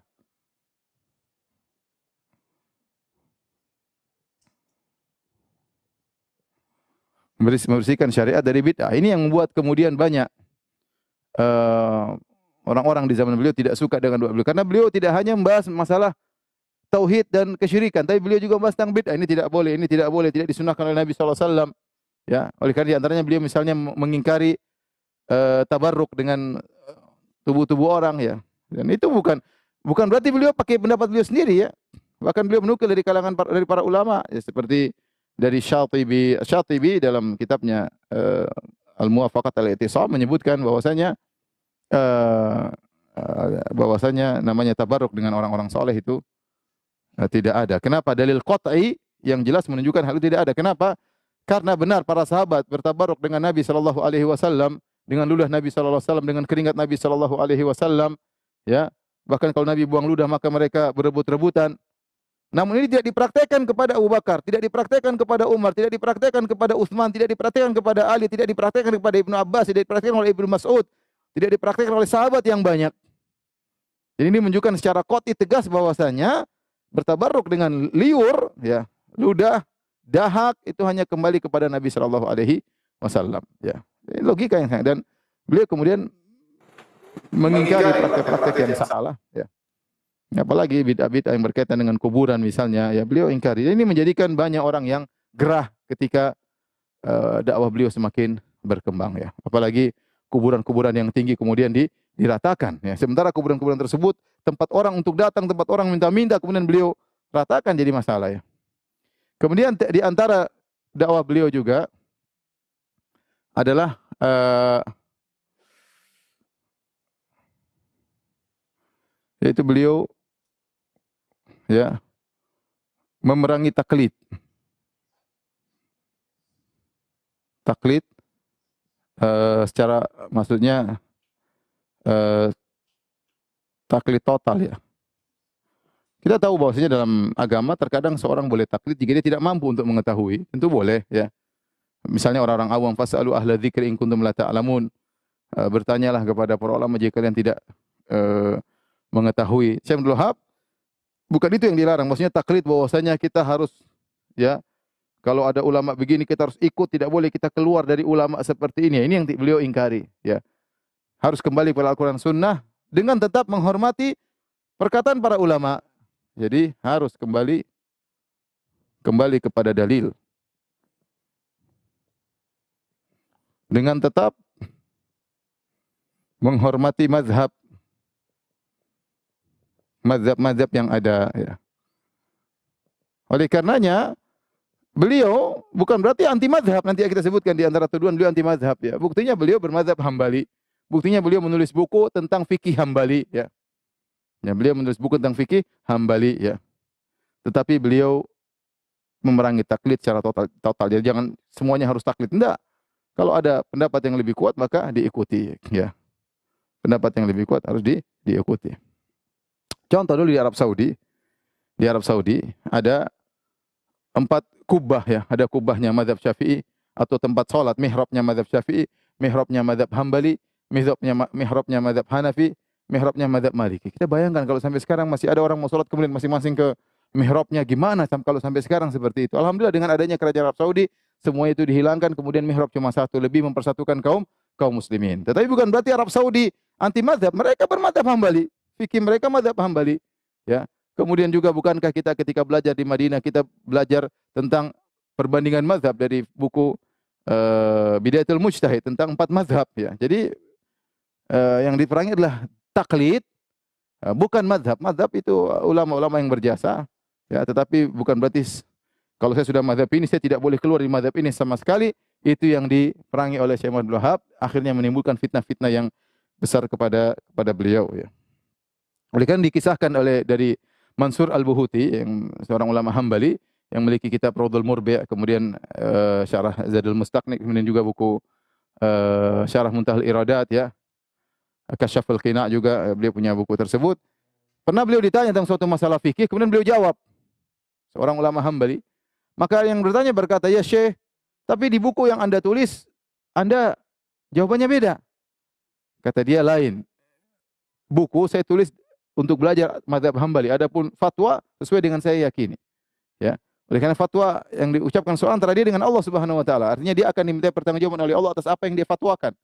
Membersihkan syariat dari bid'ah. Ini yang membuat kemudian banyak orang-orang di zaman beliau tidak suka dengan doa beliau. Karena beliau tidak hanya membahas masalah tauhid dan kesyirikan, tapi beliau juga membahas tentang bid'ah. Ini tidak boleh, tidak disunahkan oleh Nabi sallallahu alaihi wasallam. Ya, oleh karena di antaranya beliau misalnya mengingkari tabarruk dengan tubuh-tubuh orang ya. Dan itu bukan berarti beliau pakai pendapat beliau sendiri ya. Bahkan beliau menukil dari kalangan dari para ulama ya, seperti dari Syatibi dalam kitabnya Al-Muwafaqat al-I'tisam menyebutkan bahwasanya namanya tabarruk dengan orang-orang soleh itu tidak ada. Kenapa? Dalil qat'i yang jelas menunjukkan hal itu tidak ada. Kenapa? Karena benar para sahabat bertabarruk dengan Nabi sallallahu alaihi wasallam, dengan ludah Nabi sallallahu alaihi wasallam, dengan keringat Nabi sallallahu alaihi wasallam, ya. Bahkan kalau Nabi buang ludah maka mereka berebut-rebutan. Namun ini tidak dipraktekkan kepada Abu Bakar, tidak dipraktekkan kepada Umar, tidak dipraktekkan kepada Utsman, tidak dipraktekkan kepada Ali, tidak dipraktekkan kepada Ibnu Abbas, tidak dipraktekkan oleh Ibnu Mas'ud, tidak dipraktekkan oleh sahabat yang banyak. Jadi ini menunjukkan secara qat'i tegas bahwasanya bertabarruk dengan liur, ya, ludah, dahak itu hanya kembali kepada Nabi sallallahu alaihi wasallam, ya. Ini logika yang dan beliau kemudian mengingkari praktek-praktek yang salah, ya. Apalagi bid'ah-bid'ah yang berkaitan dengan kuburan misalnya, ya beliau ingkari. Ini menjadikan banyak orang yang gerah ketika dakwah beliau semakin berkembang, ya. Apalagi kuburan-kuburan yang tinggi kemudian diratakan, ya. Sementara kuburan-kuburan tersebut tempat orang untuk datang, tempat orang minta-minta, kemudian beliau ratakan, jadi masalah, ya. Kemudian di antara dakwah beliau juga adalah yaitu beliau, ya, memerangi taklid. Taklid secara maksudnya taklid total, ya. Kita tahu bahwasanya dalam agama terkadang seorang boleh taklid jika dia tidak mampu untuk mengetahui, tentu boleh, ya. Misalnya orang-orang awam, fasalu ahla dzikri in kuntum la ta'lamun. Bertanyalah kepada para ulama jika kalian tidak mengetahui. Syekh Abdul Wahab bukan itu yang dilarang, maksudnya taklid bahwasanya kita harus, ya, kalau ada ulama begini kita harus ikut, tidak boleh kita keluar dari ulama seperti ini. Ini yang beliau ingkari, ya. Harus kembali kepada Al-Qur'an Sunnah dengan tetap menghormati perkataan para ulama. Jadi harus kembali kepada dalil. Dengan tetap menghormati mazhab yang ada, ya. Oleh karenanya beliau bukan berarti anti mazhab, nanti kita sebutkan di antara tuduhan beliau anti mazhab, ya. Buktinya beliau bermazhab Hambali. Buktinya beliau menulis buku tentang fikih Hambali, ya. Ya, beliau menulis buku tentang fikih Hambali, ya. Tetapi beliau memerangi taklid secara total. Jadi jangan semuanya harus taklid. Enggak. Kalau ada pendapat yang lebih kuat maka diikuti, ya. Pendapat yang lebih kuat harus diikuti. Contoh dulu di Arab Saudi. Di Arab Saudi ada 4 kubah, ya. Ada kubahnya mazhab Syafi'i atau tempat salat, mihrabnya mazhab Syafi'i, mihrabnya mazhab Hambali, mihrabnya mazhab Hanafi, mihrabnya mazhab Maliki. Kita bayangkan kalau sampai sekarang masih ada orang mau salat kemudian masing-masing ke mihrabnya, gimana kalau sampai sekarang seperti itu. Alhamdulillah dengan adanya kerajaan Arab Saudi semua itu dihilangkan, kemudian mihrab cuma satu, lebih mempersatukan kaum muslimin. Tetapi bukan berarti Arab Saudi anti mazhab, mereka bermadzhab Hambali. Fikih mereka mazhab Hambali, ya. Kemudian juga bukankah kita ketika belajar di Madinah kita belajar tentang perbandingan mazhab dari buku Bidayatul Mujtahid tentang 4 mazhab, ya. Jadi yang diperangi adalah taklid, bukan mazhab. Mazhab itu ulama-ulama yang berjasa, ya. Tetapi bukan berarti kalau saya sudah mazhab ini saya tidak boleh keluar dari mazhab ini sama sekali. Itu yang diperangi oleh Syekh Abdul Wahab, akhirnya menimbulkan fitnah-fitnah yang besar kepada beliau, ya. Oleh karena dikisahkan dari Mansur Al-Buhuti yang seorang ulama Hambali yang memiliki kitab Raudhul Murbi', kemudian Syarah Zadul Mustaqni, kemudian juga buku Syarah Muntahal Iradat, ya. Kasyaful Qina' juga beliau punya buku tersebut. Pernah beliau ditanya tentang suatu masalah fikih, kemudian beliau jawab. Seorang ulama Hambali. Maka yang bertanya berkata, "Ya Syekh, tapi di buku yang Anda tulis, Anda jawabannya beda." Kata dia, "Lain. Buku saya tulis untuk belajar mazhab Hambali. Adapun fatwa sesuai dengan saya yakini." Ya. Oleh karena fatwa yang diucapkan seorang antara dia dengan Allah Subhanahu wa taala. Artinya dia akan diminta pertanggungjawaban oleh Allah atas apa yang dia fatwakan.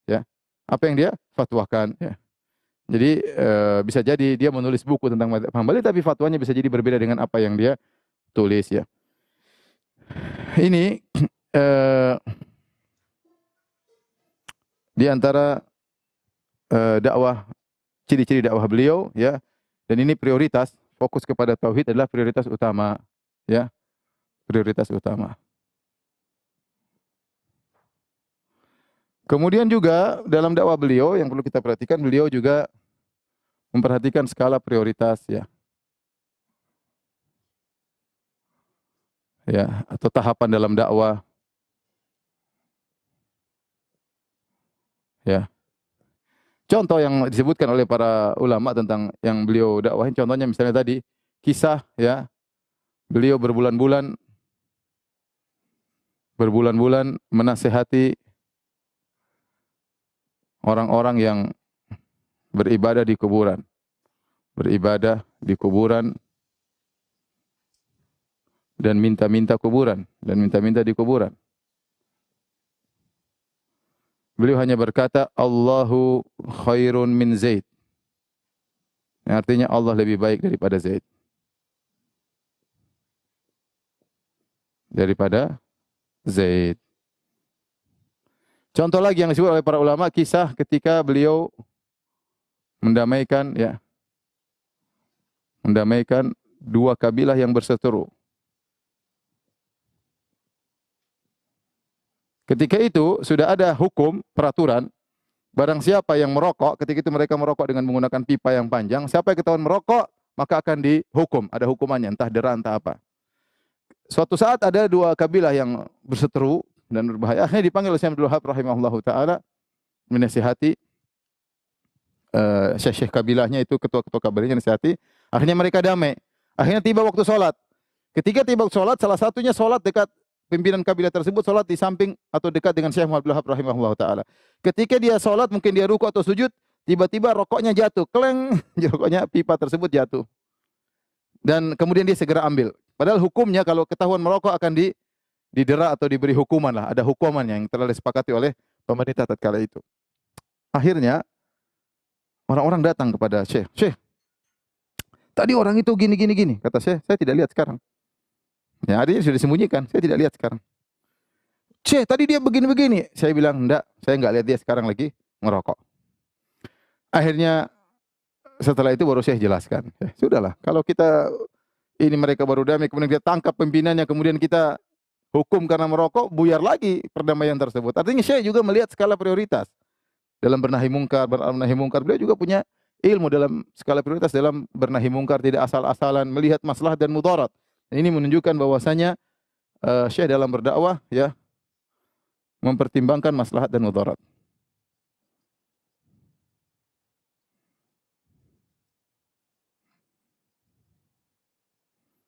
Ya. Apa yang dia fatwakan, ya. Jadi bisa jadi dia menulis buku tentang mazhab Hambali tapi fatwanya bisa jadi berbeda dengan apa yang dia tulis, ya. Ini eh, di antara dakwah, ciri-ciri dakwah beliau, ya, dan ini prioritas, fokus kepada tauhid adalah prioritas utama, ya, prioritas utama. Kemudian juga dalam dakwah beliau yang perlu kita perhatikan, beliau juga memperhatikan skala prioritas, ya, ya, atau tahapan dalam dakwah, ya. Contoh yang disebutkan oleh para ulama tentang yang beliau dakwahin, contohnya misalnya tadi kisah, ya, beliau berbulan-bulan menasihati orang-orang yang beribadah di kuburan, beribadah di kuburan dan minta-minta kuburan dan minta-minta di kuburan. Beliau hanya berkata, Allahu khairun min Zaid. Yang artinya Allah lebih baik daripada Zaid. Daripada Zaid. Contoh lagi yang disebut oleh para ulama, kisah ketika beliau mendamaikan, ya, mendamaikan dua kabilah yang berseteru. Ketika itu sudah ada hukum, peraturan, barang siapa yang merokok, ketika itu mereka merokok dengan menggunakan pipa yang panjang, siapa yang ketahuan merokok, maka akan dihukum, ada hukumannya, entah dera, entah apa. Suatu saat ada dua kabilah yang berseteru dan berbahaya, akhirnya dipanggil oleh Syekh Abdul Wahab rahimahullahu taala menasihati syekh-syekh kabilahnya itu, ketua-ketua kabilahnya nasihati, akhirnya mereka damai. Akhirnya tiba waktu sholat. Ketika tiba waktu sholat, salah satunya sholat dekat pimpinan kabilah tersebut, sholat di samping atau dekat dengan Syekh Abdul Wahab rahimahullahu taala. Ketika dia sholat, mungkin dia ruku atau sujud, tiba-tiba rokoknya jatuh, kleng, rokoknya pipa tersebut jatuh. Dan kemudian dia segera ambil. Padahal hukumnya kalau ketahuan merokok akan didera atau diberi hukuman lah. Ada hukuman yang telah disepakati oleh pemerintah tatkala itu. Akhirnya orang-orang datang kepada Syekh. Syekh, tadi orang itu gini. Kata Syekh, saya tidak lihat sekarang. Ya, adanya sudah disembunyikan, saya tidak lihat sekarang. Syekh, tadi dia begini-begini. Saya bilang, enggak, saya enggak lihat dia sekarang lagi merokok. Akhirnya setelah itu baru Syekh jelaskan. Sudahlah, kalau kita ini mereka baru damai, kemudian kita tangkap pimpinannya, kemudian kita hukum karena merokok, buyar lagi perdamaian tersebut. Artinya Syekh juga melihat skala prioritas dalam bernahi mungkar, beliau juga punya ilmu dalam skala prioritas dalam bernahi mungkar, tidak asal-asalan, melihat maslahat dan mudarat. Ini menunjukkan bahwasanya Syekh dalam berdakwah, ya, mempertimbangkan maslahat dan mudarat.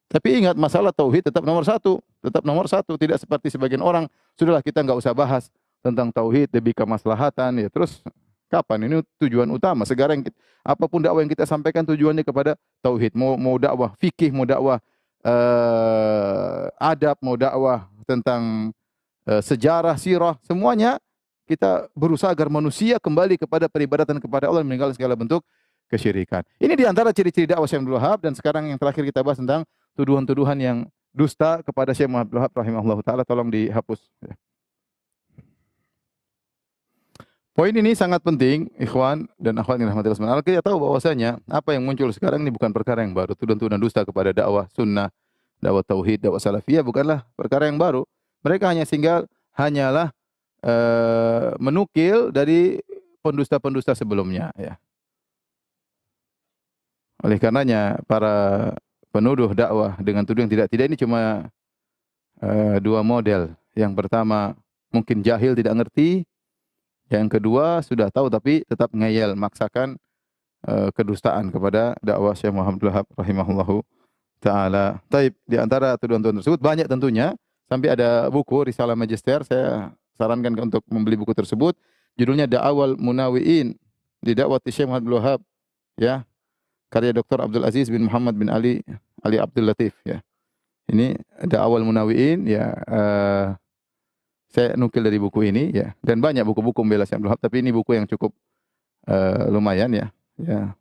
Tapi ingat, masalah tauhid tetap nomor satu. Tetap nomor satu. Tidak seperti sebagian orang, sudahlah kita enggak usah bahas tentang tauhid demi kemaslahatan. Ya, terus kapan? Ini tujuan utama. Sekarang apapun dakwah yang kita sampaikan tujuannya kepada tauhid. Mau dakwah fikih, mau dakwah adab, mau dakwah tentang sejarah, sirah, semuanya kita berusaha agar manusia kembali kepada peribadatan kepada Allah, meninggalkan segala bentuk kesyirikan. Ini di antara ciri-ciri dakwah Syekh Abdul Wahab. Dan sekarang yang terakhir kita bahas tentang tuduhan-tuduhan yang dusta kepada Syekh Abdul Wahab rahimahullah taala, tolong dihapus. Poin ini sangat penting, ikhwan dan akhwat yang rahmatillah subhanahu wa taala. Kita tahu bahwasanya apa yang muncul sekarang ini bukan perkara yang baru. Tuduhan-tuduhan dusta kepada dakwah sunnah, dakwah tauhid, dakwah salafiyah bukanlah perkara yang baru. Mereka hanyalah menukil dari pendusta-pendusta sebelumnya, ya. Oleh karenanya para penuduh dakwah dengan tuduhan tidak ini cuma dua model. Yang pertama mungkin jahil, tidak ngerti. Yang kedua sudah tahu tapi tetap ngeyel, maksakan kedustaan kepada dakwah Syekh Muhammad Abdul Wahab rahimahullahu taala. Taib, di antara tuduhan-tuduhan tersebut banyak tentunya, sampai ada buku Risalah Magister, saya sarankan untuk membeli buku tersebut. Judulnya Da'awal Munawi'in di dakwati Syekh Muhammad Abdul Wahab, ya. Karya Dr. Abdul Aziz bin Muhammad bin Ali Abdul Latif, ya. Ini Da'awal Munawi'in, ya. Saya nukil dari buku ini, ya, dan banyak buku-buku membela Syekh Abdul Wahab, tapi ini buku yang cukup lumayan, ya, ya,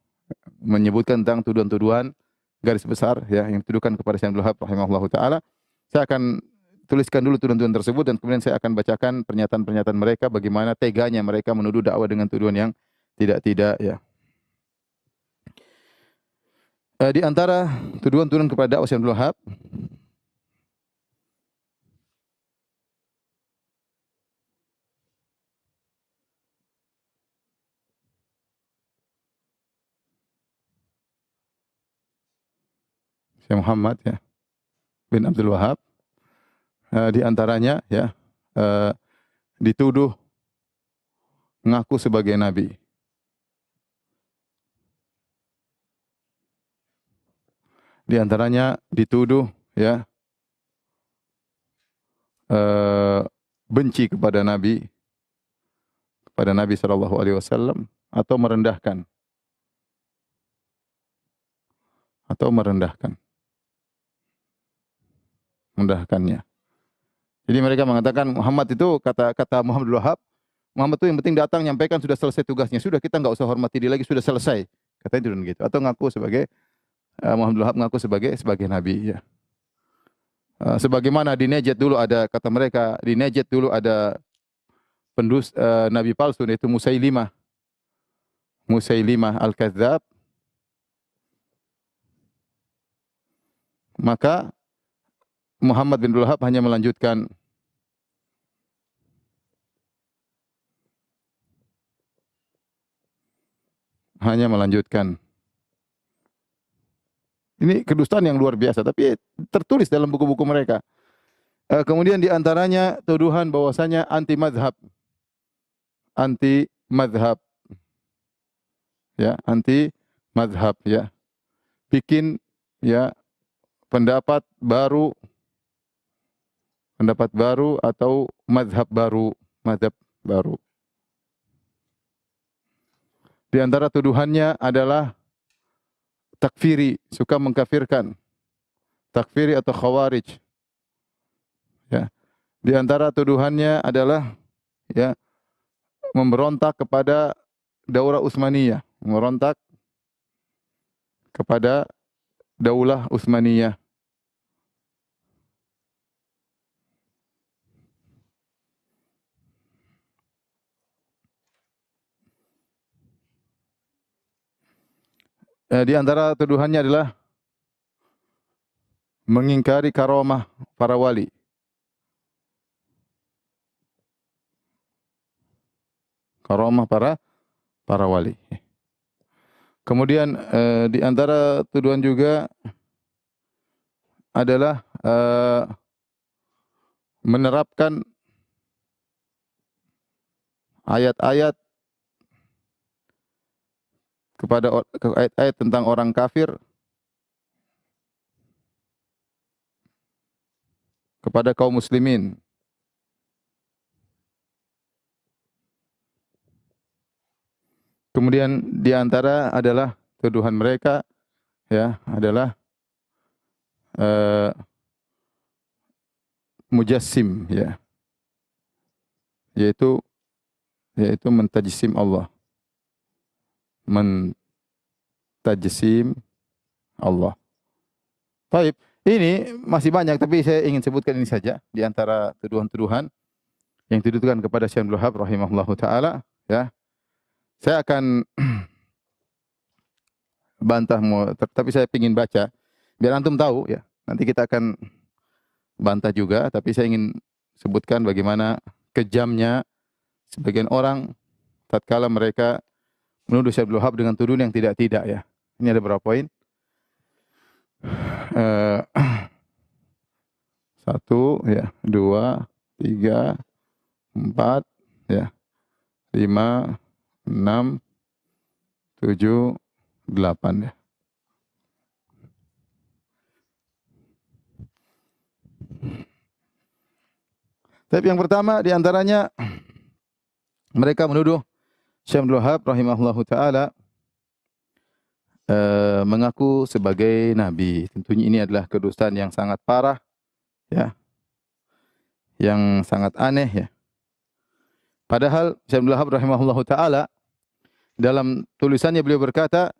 menyebutkan tentang tuduhan-tuduhan garis besar, ya, yang dituduhkan kepada Syekh Abdul Wahab rahimahullahu taala. Saya akan tuliskan dulu tuduhan-tuduhan tersebut dan kemudian saya akan bacakan pernyataan-pernyataan mereka bagaimana teganya mereka menuduh dakwah dengan tuduhan yang tidak-tidak ya. Di antara tuduhan-tuduhan kepada dakwah Syekh Abdul Wahab, Syekh Muhammad ya bin Abdul Wahab, di antaranya ya dituduh mengaku sebagai nabi. Di antaranya dituduh ya benci kepada Nabi sallallahu alaihi wasallam atau merendahkannya. Jadi mereka mengatakan Muhammad itu kata Muhammad bin Wahab, Muhammad itu yang penting datang nyampaikan sudah selesai tugasnya, sudah kita enggak usah hormati dia lagi, sudah selesai. Katanya itu gitu. Atau ngaku sebagai Muhammad bin Wahab ngaku sebagai nabi ya. Sebagaimana di Najd dulu ada kata mereka, di Najd dulu ada nabi palsu yaitu Musailimah Al-Kadzdzab. Maka Muhammad bin Wahab hanya melanjutkan ini kedustaan yang luar biasa, tapi tertulis dalam buku-buku mereka. Kemudian di antaranya tuduhan bahwasanya anti madhab, ya, bikin ya pendapat baru atau madhab baru. Di antara tuduhannya adalah takfiri, suka mengkafirkan, takfiri atau khawarij. Ya. Di antara tuduhannya adalah ya memberontak kepada Daulah Utsmaniyah, memberontak kepada Daulah Utsmaniyah. Di antara tuduhannya adalah mengingkari karamah para wali. Karamah para wali. Kemudian di antara tuduhan juga adalah menerapkan ayat-ayat kepada ayat-ayat tentang orang kafir kepada kaum muslimin. Kemudian di antara adalah tuduhan mereka ya adalah mujassim ya. Yaitu mentajsim Allah. Mentajsim Allah. Baik, ini masih banyak tapi saya ingin sebutkan ini saja di antara tuduhan-tuduhan yang dituduhkan kepada Syekh Abdul Wahab rahimahullahu taala ya. Saya akan bantah tapi saya ingin baca biar antum tahu ya. Nanti kita akan bantah juga tapi saya ingin sebutkan bagaimana kejamnya sebagian orang tatkala mereka menuduh Syekh Abdul Wahab dengan tuduhan yang tidak-tidak ya. Ini ada berapa poin? 1 ya, 2, 3, 4 ya, 5, 6, 7, 8 ya. Tapi yang pertama di antaranya mereka menuduh Syekh Abdul Wahab rahimahullahu taala mengaku sebagai nabi. Tentunya ini adalah kedustaan yang sangat parah ya. Yang sangat aneh ya. Padahal Syekh Abdul Wahab rahimahullahu taala dalam tulisannya beliau berkata,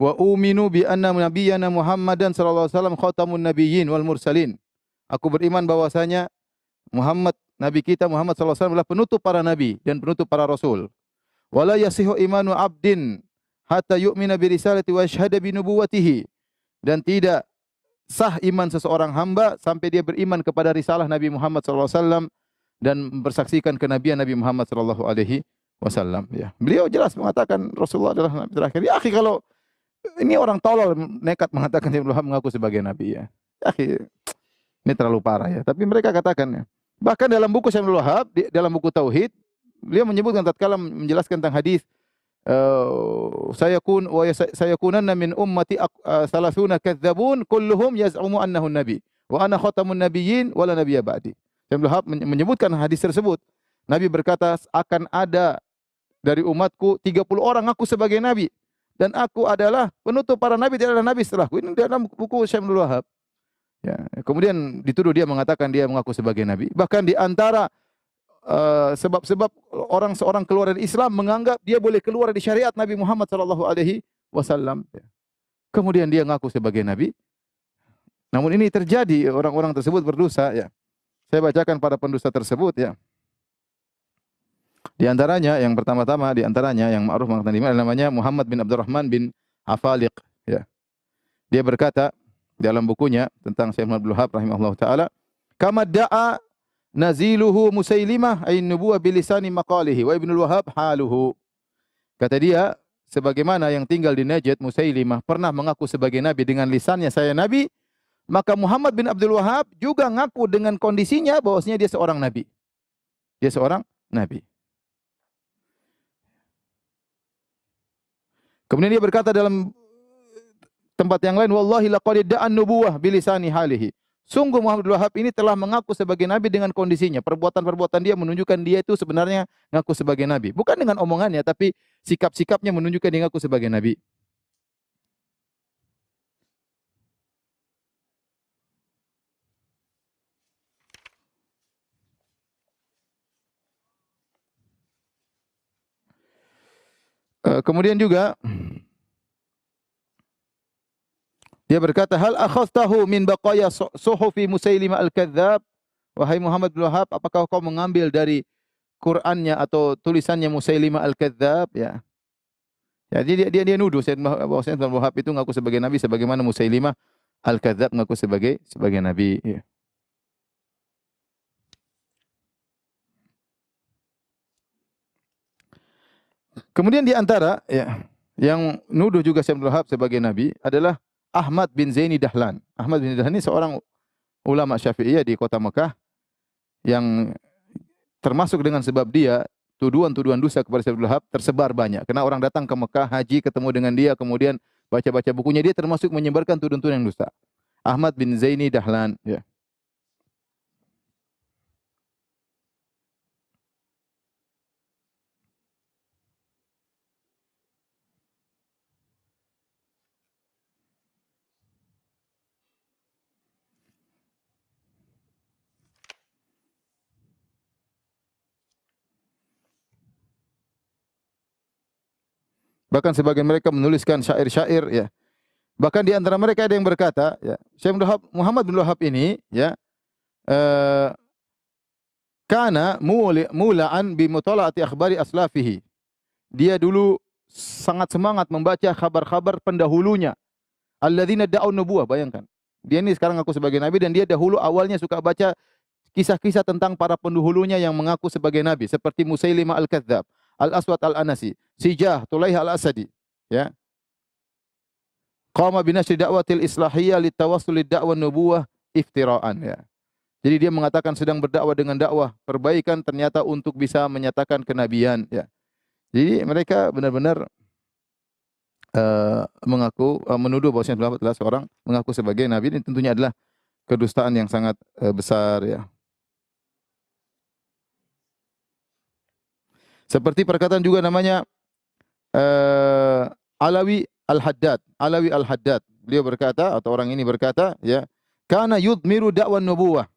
"Wa uminu bi anna nabiyyana Muhammadan sallallahu alaihi wasallam khatamun nabiyyin wal mursalin." Aku beriman bahwasanya Muhammad, Nabi kita Muhammad SAW adalah penutup para nabi dan penutup para rasul. Wala yasihu imanu abdin hatta yu'mina bi risalati wa yashhada bi nubuwwatihi. Dan tidak sah iman seseorang hamba sampai dia beriman kepada risalah Nabi Muhammad SAW dan bersaksikan kenabian Nabi Muhammad SAW. Ya. Beliau jelas mengatakan Rasulullah adalah nabi terakhir. Ya, akhi, kalau ini orang tolol nekat mengatakan Syekh Abdul Wahab mengaku sebagai nabi, ya. Ya, akhi, ini terlalu parah, ya. Tapi mereka katakan, ya. Bahkan dalam buku Syekh Abdul Wahab, dalam buku Tauhid, beliau menyebutkan tatkala menjelaskan tentang hadis sayakunanna min ummati salasuna kadzabun kulluhum yaz'umu annahu nabi wa ana khatamun nabiyyin wa la nabiyya ba'di. Syekh Abdul Wahab menyebutkan hadis tersebut. Nabi berkata, akan ada dari umatku 30 orang aku sebagai nabi dan aku adalah penutup para nabi, tidak ada nabi setelahku. Ini dalam buku Syekh Abdul Wahab. Ya, kemudian dituduh dia mengatakan dia mengaku sebagai nabi. Bahkan di antara sebab-sebab seorang keluar dari Islam menganggap dia boleh keluar dari syariat Nabi Muhammad SAW. Kemudian dia mengaku sebagai nabi. Namun ini terjadi, orang-orang tersebut berdosa, ya. Saya bacakan para pendusta tersebut, ya. Di antaranya yang pertama-tama di antaranya yang ma'ruf mengatakan adalah namanya Muhammad bin Abdurrahman bin Afaliq, ya. Dia berkata dalam bukunya tentang Syekh Abdul Wahab rahimahullah taala, kama da'a naziluhu Musailimah ay nubuwah bilisani maqalihi wa Ibnul Wahab haluhu. Kata dia, sebagaimana yang tinggal di Najd Musailimah pernah mengaku sebagai nabi dengan lisannya saya nabi, maka Muhammad bin Abdul Wahab juga ngaku dengan kondisinya bahwasanya dia seorang nabi. Dia seorang nabi. Kemudian dia berkata dalam tempat yang lain, wallahi laqad da'an nubuwah bilisani halihi. Sungguh Muhammad bin Wahab ini telah mengaku sebagai nabi dengan kondisinya. Perbuatan-perbuatan dia menunjukkan dia itu sebenarnya mengaku sebagai nabi. Bukan dengan omongannya, tapi sikap-sikapnya menunjukkan dia mengaku sebagai nabi. Kemudian juga dia berkata, hal akhadtahu min baqaya suhufi Musailimah al-Kadzdzab? Wahai Muhammad bin Wahab, apakah kau mengambil dari Qur'annya atau tulisannya Musailimah al-Kadzdzab? Ya. Jadi dia nuduh bahwasanya Abdul Wahab itu mengaku sebagai nabi sebagaimana Musailimah al-Kadzdzab mengaku sebagai nabi, ya. Kemudian di antara, ya, yang nuduh juga Syekh Abdul Wahab sebagai nabi adalah Ahmad bin Zaini Dahlan. Ahmad bin Dahlan ini seorang ulama Syafi'iyah di kota Mekah yang termasuk dengan sebab dia tuduhan-tuduhan dosa kepada Syekh Abdul Wahab tersebar banyak. Karena orang datang ke Mekah haji ketemu dengan dia kemudian baca-baca bukunya, dia termasuk menyebarkan tuduhan-tuduhan dosa. Ahmad bin Zaini Dahlan, ya. Bahkan sebagian mereka menuliskan syair-syair, ya. Bahkan di antara mereka ada yang berkata, ya, Syekh Muhammad bin Wahab ini, ya, kana mula'an bi mutalaati akhbari aslafihi. Dia dulu sangat semangat membaca kabar-kabar pendahulunya. Alladzina da'un nubuwah, bayangkan. Dia ini sekarang ngaku sebagai nabi dan dia dahulu awalnya suka baca kisah-kisah tentang para pendahulunya yang mengaku sebagai nabi seperti Musailimah al-Kadzdzab, Al-Aswad al-Anasi, Sijah, Tulaih al-Asadi, ya. Qama binashri da'watil islahiyah litawassul lid-da'wa nubuwah iftira'an, ya. Jadi dia mengatakan sedang berdakwah dengan dakwah perbaikan ternyata untuk bisa menyatakan kenabian, ya. Jadi mereka benar-benar mengaku menuduh bahwasanya adalah seorang mengaku sebagai nabi. Ini tentunya adalah kedustaan yang sangat besar, ya. Seperti perkataan juga namanya Alawi Al-Haddad. Alawi Al-Haddad. Beliau berkata atau orang ini berkata, ya, kana yudmiru da'wan nubuwah.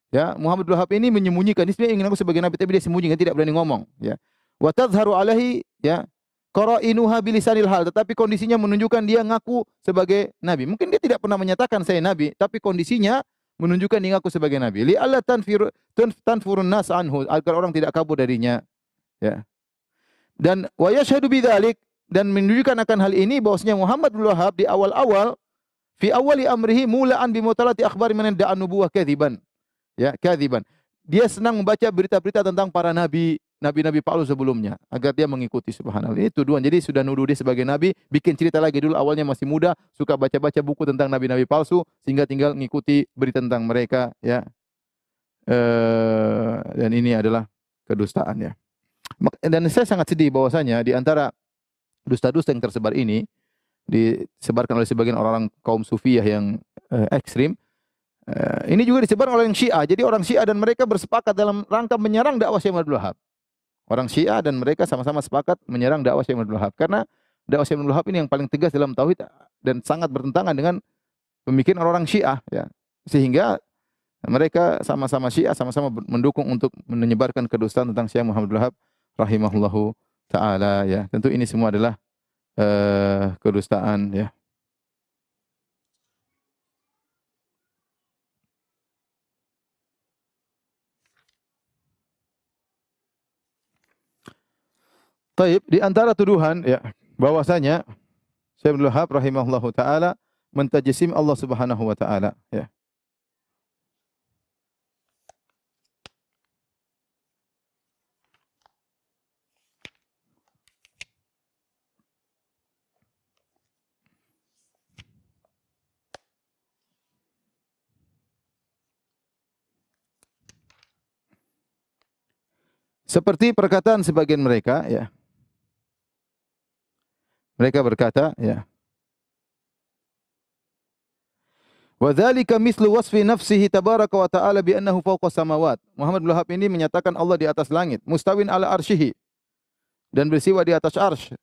Ya, Muhammad bin Wahab ini menyembunyikan, dia ingin aku sebagai nabi tapi dia sembunyikan, tidak berani ngomong, ya. Wa tadhharu alaihi, ya, qarainuha bilisanil hal, tetapi kondisinya menunjukkan dia ngaku sebagai nabi. Mungkin dia tidak pernah menyatakan saya nabi, tapi kondisinya menunjukkan diri aku sebagai nabi. Li alla tanfurun nas anhu, agar orang tidak kabur darinya. Ya. Dan wa yashhadu bidzalik, dan menunjukkan akan hal ini bahwasanya Muhammad bin Wahab di awal-awal fi awali amrihi mulaan bi mutalati akhbari man da'a nubuwah kadziban. Ya, kadziban. Dia senang membaca berita-berita tentang para nabi, nabi-nabi palsu sebelumnya agar dia mengikuti, subhanallah. Ini tuduhan. Jadi sudah nuduh dia sebagai nabi, bikin cerita lagi dulu awalnya masih muda, suka baca-baca buku tentang nabi-nabi palsu sehingga tinggal mengikuti berita tentang mereka, ya. Dan ini adalah kedustaan, ya. Dan saya sangat sedih bahwasanya di antara dusta-dusta yang tersebar ini disebarkan oleh sebagian orang-orang kaum sufiyah yang ekstrim. Ini juga disebar oleh orang Syiah. Jadi orang Syiah dan mereka bersepakat dalam rangka menyerang dakwah Syekh Muhammad Abdul Wahab. Orang Syiah dan mereka sama-sama sepakat menyerang dakwah Syekh Muhammad Abdul Wahab karena dakwah Syekh Muhammad Abdul Wahab ini yang paling tegas dalam tauhid dan sangat bertentangan dengan pemikiran orang Syiah, ya. Sehingga mereka sama-sama Syiah, sama-sama mendukung untuk menyebarkan kedustaan tentang Syekh Muhammad Abdul Wahab rahimahullahu taala, ya. Tentu ini semua adalah kedustaan, ya. Taib, di antara tuduhan, ya, bahwasanya Syekh Abdul Wahab rahimahullahu taala mentajsim Allah Subhanahu wa taala, ya. Seperti perkataan sebagian mereka, ya. Mereka berkata, ya. Wa dzalika mithlu wasfi nafsihi tabaraka wa ta'ala bi annahu fawqa samawat. Muhammad bin Wahab ini menyatakan Allah di atas langit, mustawin ala arsyihi, dan bersiwa di atas arsy.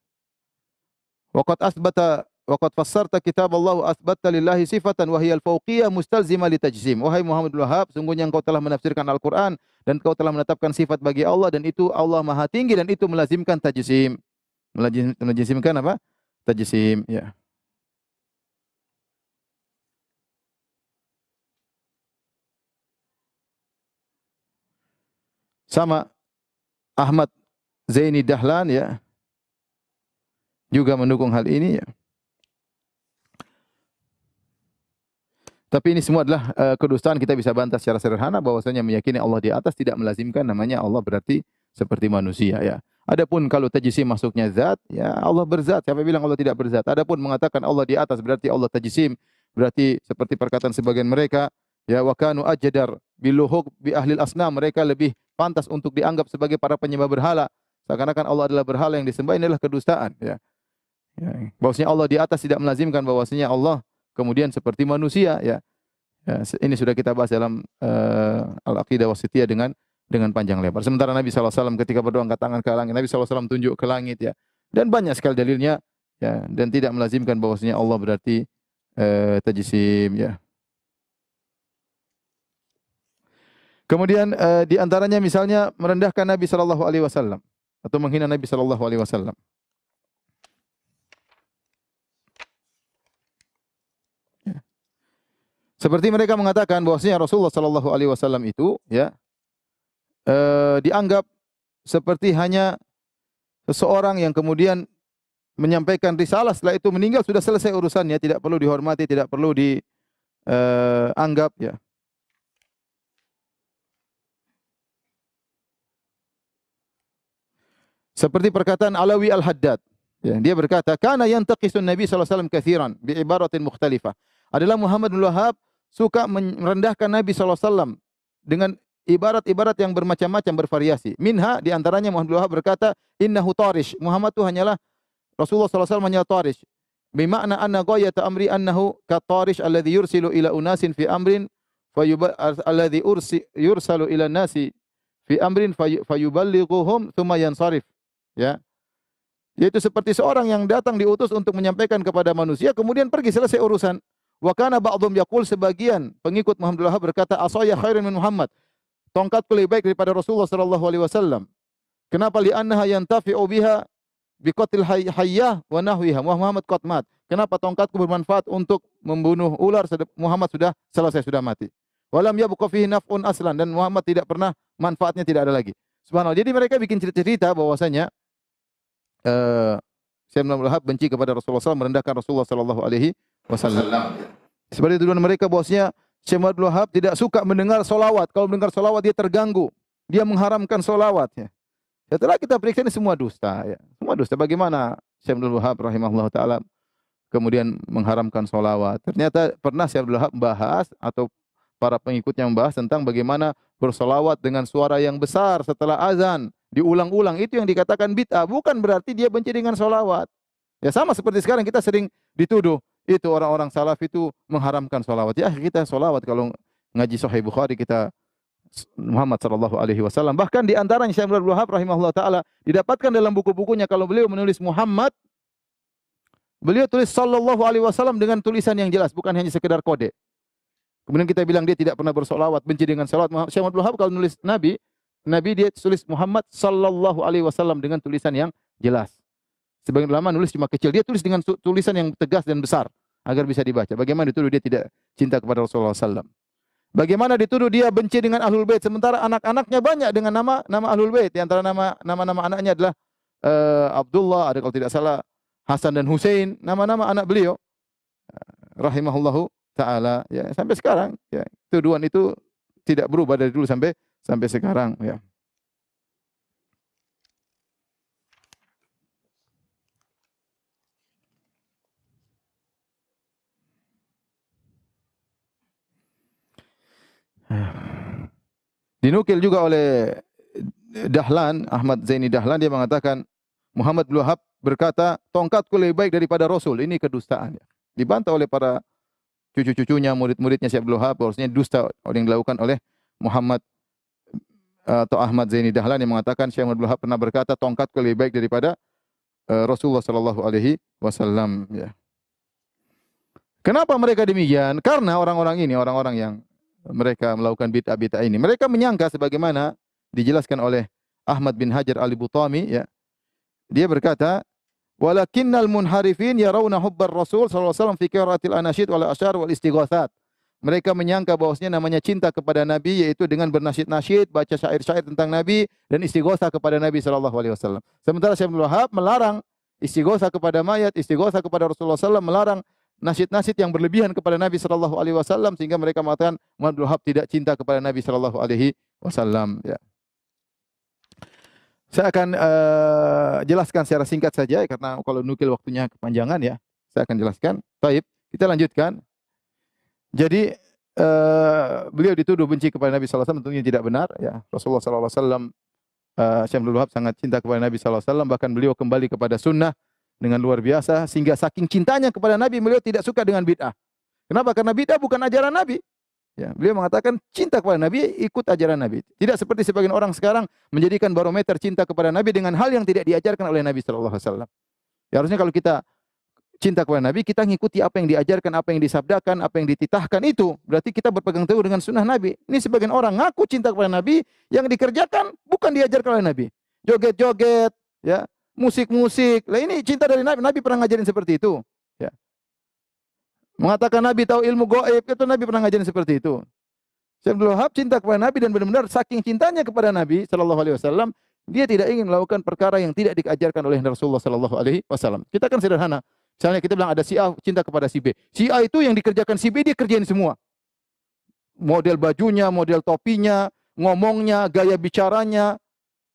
Waqad fassarta kitab Allah asbatta lillahi sifatan wa hiya al-fawqiyah mustalzima li tajsim. Wahai Muhammad bin Wahab, sungguhnya engkau telah menafsirkan Al-Qur'an dan engkau telah menetapkan sifat bagi Allah, dan itu Allah Maha Tinggi dan itu melazimkan tajsim. Melazimkan apa? Tajsim, ya. Sama Ahmad Zaini Dahlan, ya, juga mendukung hal ini, ya. Tapi ini semua adalah kedustaan. Kita bisa bantah secara sederhana bahwasanya meyakini Allah di atas tidak melazimkan namanya Allah berarti seperti manusia, ya. Adapun kalau tajsim masuknya zat, ya, Allah berzat. Siapa bilang Allah tidak berzat? Adapun mengatakan Allah di atas berarti Allah tajsim, berarti seperti perkataan sebagian mereka, ya, wa kanu ajdar biluhuq bi ahlil asnam, mereka lebih pantas untuk dianggap sebagai para penyembah berhala. Seakan-akan Allah adalah berhala yang disembah. Ini adalah kedustaan, ya. Ya, bahwasanya Allah di atas tidak melazimkan bahwasanya Allah kemudian seperti manusia, ya. Ya, ini sudah kita bahas dalam Al-Aqidah Wasithiyah dengan panjang lebar. Sementara Nabi SAW ketika berdoa angkat tangan ke langit, Nabi SAW tunjuk ke langit, ya. Dan banyak sekali dalilnya, ya, dan tidak melazimkan bahwasanya Allah berarti tajsim, ya. Kemudian di antaranya misalnya merendahkan Nabi SAW atau menghina Nabi SAW. Seperti mereka mengatakan bahwasanya Rasulullah SAW itu, ya, dianggap seperti hanya seseorang yang kemudian menyampaikan risalah, setelah itu meninggal sudah selesai urusannya, tidak perlu dihormati, tidak perlu dianggap, ya. Seperti perkataan Alawi Al-Haddad, ya, dia berkata, "Kana yantaqisun Nabi sallallahu alaihi wasallam katsiran bi ibaratin mukhtalifah." Adalah Muhammad bin Wahab suka merendahkan Nabi sallallahu alaihi wasallam dengan ibarat-ibarat yang bermacam-macam, bervariasi. Minha, di antaranya Muhammad bin Wahab berkata, "Innahu tarish." Muhammad itu hanyalah Rasulullah sallallahu alaihi wasallam hanyalah tarish. Bimakna anna ghayata amri annahu ka-tarish alladhi yursilu ila unasin fi amrin alladhi yursalu ila nasi fi amrin fayuballighuhum thumma yansarif. Ya. Yaitu seperti seorang yang datang diutus untuk menyampaikan kepada manusia kemudian pergi, selesai urusan. Wa kana ba'dhum yaqul, sebagian pengikut Muhammad bin Wahab berkata, "Asaya khairun min Muhammad." Tongkatku lebih baik daripada Rasulullah sallallahu alaihi wasallam. Kenapa? Li annaha yantafi'u biha biqatil hayyah wa nahwiha. Muhammad qad mat. Kenapa tongkatku bermanfaat untuk membunuh ular, Muhammad sudah selesai, sudah mati. Walam yabqa fihi naf'un aslan, dan Muhammad tidak pernah manfaatnya tidak ada lagi. Subhanallah. Jadi mereka bikin cerita bahwasanya Syekh Ibnu Abdul Wahab benci kepada Rasulullah SAW, merendahkan Rasulullah sallallahu alaihi wasallam. Seperti tuduhan mereka bahwasanya Syekh Ibnu Abdul Wahab tidak suka mendengar solawat. Kalau mendengar solawat dia terganggu. Dia mengharamkan solawat. Ya. Setelah kita periksa ini semua dusta. Ya. Semua dusta. Bagaimana Syekh Ibnu Abdul Wahab rahimahullah ta'ala kemudian mengharamkan solawat. Ternyata pernah Syekh Abdul Wahab membahas atau para pengikutnya membahas tentang bagaimana bersolawat dengan suara yang besar setelah azan. Diulang-ulang, itu yang dikatakan bid'ah. Bukan berarti dia benci dengan solawat. Ya sama seperti sekarang kita sering dituduh itu orang-orang salaf itu mengharamkan solawat. Ya kita solawat kalau ngaji Sahih Bukhari kita Muhammad sallallahu alaihi wasallam. Bahkan di antaranya Syekh Abdul Wahab rahimahullah taala didapatkan dalam buku-bukunya kalau beliau menulis Muhammad, beliau tulis sallallahu alaihi wasallam dengan tulisan yang jelas, bukan hanya sekedar kode. Kemudian kita bilang dia tidak pernah bersolawat, benci dengan salawat. Syekh Abdul Wahab kalau nulis Nabi dia tulis Muhammad sallallahu alaihi wasallam dengan tulisan yang jelas. Sebagian ulama nulis cuma kecil, dia tulis dengan tulisan yang tegas dan besar agar bisa dibaca. Bagaimana dituduh dia tidak cinta kepada Rasulullah sallallahu alaihi wasallam? Bagaimana dituduh dia benci dengan Ahlul Bait sementara anak-anaknya banyak dengan nama Ahlul Bait. Di antara nama-nama anaknya adalah Abdullah, ada kalau tidak salah Hasan dan Hussein, nama-nama anak beliau rahimahullahu taala ya sampai sekarang ya. Tuduhan itu tidak berubah dari dulu sampai sekarang ya. Dinukil juga oleh Dahlan, Ahmad Zaini Dahlan, dia mengatakan Muhammad bin Wahab berkata, tongkatku lebih baik daripada Rasul. Ini kedustaan ya. Dibantah oleh para cucu-cucunya, murid-muridnya Syekh Abdul Wahab bahwasanya dusta yang dilakukan oleh Muhammad atau Ahmad Zaini Dahlan yang mengatakan Syekh Abdul Wahab pernah berkata tongkatku lebih baik daripada Rasulullah sallallahu alaihi wasallam ya. Kenapa mereka demikian? Karena orang-orang ini orang-orang yang mereka melakukan bid'ah-bid'ah ini, mereka menyangka sebagaimana dijelaskan oleh Ahmad bin Hajar Al-Butami ya. Dia berkata, "Walakinnal munharifin yarawna hubbar Rasul sallallahu alaihi wasallam fi qiraatil anasyid wal asyar wal istighatsat." Mereka menyangka bahwasanya namanya cinta kepada Nabi yaitu dengan bernasyid-nasyid, baca syair-syair tentang Nabi dan istighatsah kepada Nabi sallallahu alaihi wasallam. Sementara Syekh Abdul Wahab melarang istighatsah kepada mayat, istighatsah kepada Rasulullah sallallahu alaihi wasallam, melarang nasyid-nasyid yang berlebihan kepada Nabi sallallahu alaihi wasallam sehingga mereka mengatakan Muhammad bin Wahab tidak cinta kepada Nabi sallallahu alaihi wasallam ya. Saya akan jelaskan secara singkat saja karena kalau nukil waktunya kepanjangan ya. Saya akan jelaskan. Baik, kita lanjutkan. Jadi beliau dituduh benci kepada Nabi sallallahu alaihi wasallam, tentunya tidak benar ya. Rasulullah sallallahu alaihi wasallam Syekh Abdul Wahab sangat cinta kepada Nabi sallallahu alaihi wasallam, bahkan beliau kembali kepada sunnah dengan luar biasa sehingga saking cintanya kepada Nabi beliau tidak suka dengan bid'ah. Kenapa? Karena bid'ah bukan ajaran Nabi. Ya, beliau mengatakan cinta kepada Nabi ikut ajaran Nabi. Tidak seperti sebagian orang sekarang menjadikan barometer cinta kepada Nabi dengan hal yang tidak diajarkan oleh Nabi sallallahu alaihi wasallam. Ya harusnya kalau kita cinta kepada Nabi, kita ngikuti apa yang diajarkan, apa yang disabdakan, apa yang dititahkan itu. Berarti kita berpegang teguh dengan sunnah Nabi. Ini sebagian orang ngaku cinta kepada Nabi, yang dikerjakan bukan diajarkan oleh Nabi. Joget-joget, ya, musik-musik. Lah ini cinta dari Nabi. Nabi pernah ngajarin seperti itu. Ya. Mengatakan Nabi tahu ilmu gaib, itu Nabi pernah ngajarin seperti itu. Syekh Abdul Wahab cinta kepada Nabi dan benar-benar saking cintanya kepada Nabi sallallahu alaihi wasallam, dia tidak ingin melakukan perkara yang tidak diajarkan oleh Rasulullah sallallahu alaihi wasallam. Kita kan sederhana. Misalnya kita bilang ada si A cinta kepada si B. Si A itu yang dikerjakan si B dia kerjain semua. Model bajunya, model topinya, ngomongnya, gaya bicaranya,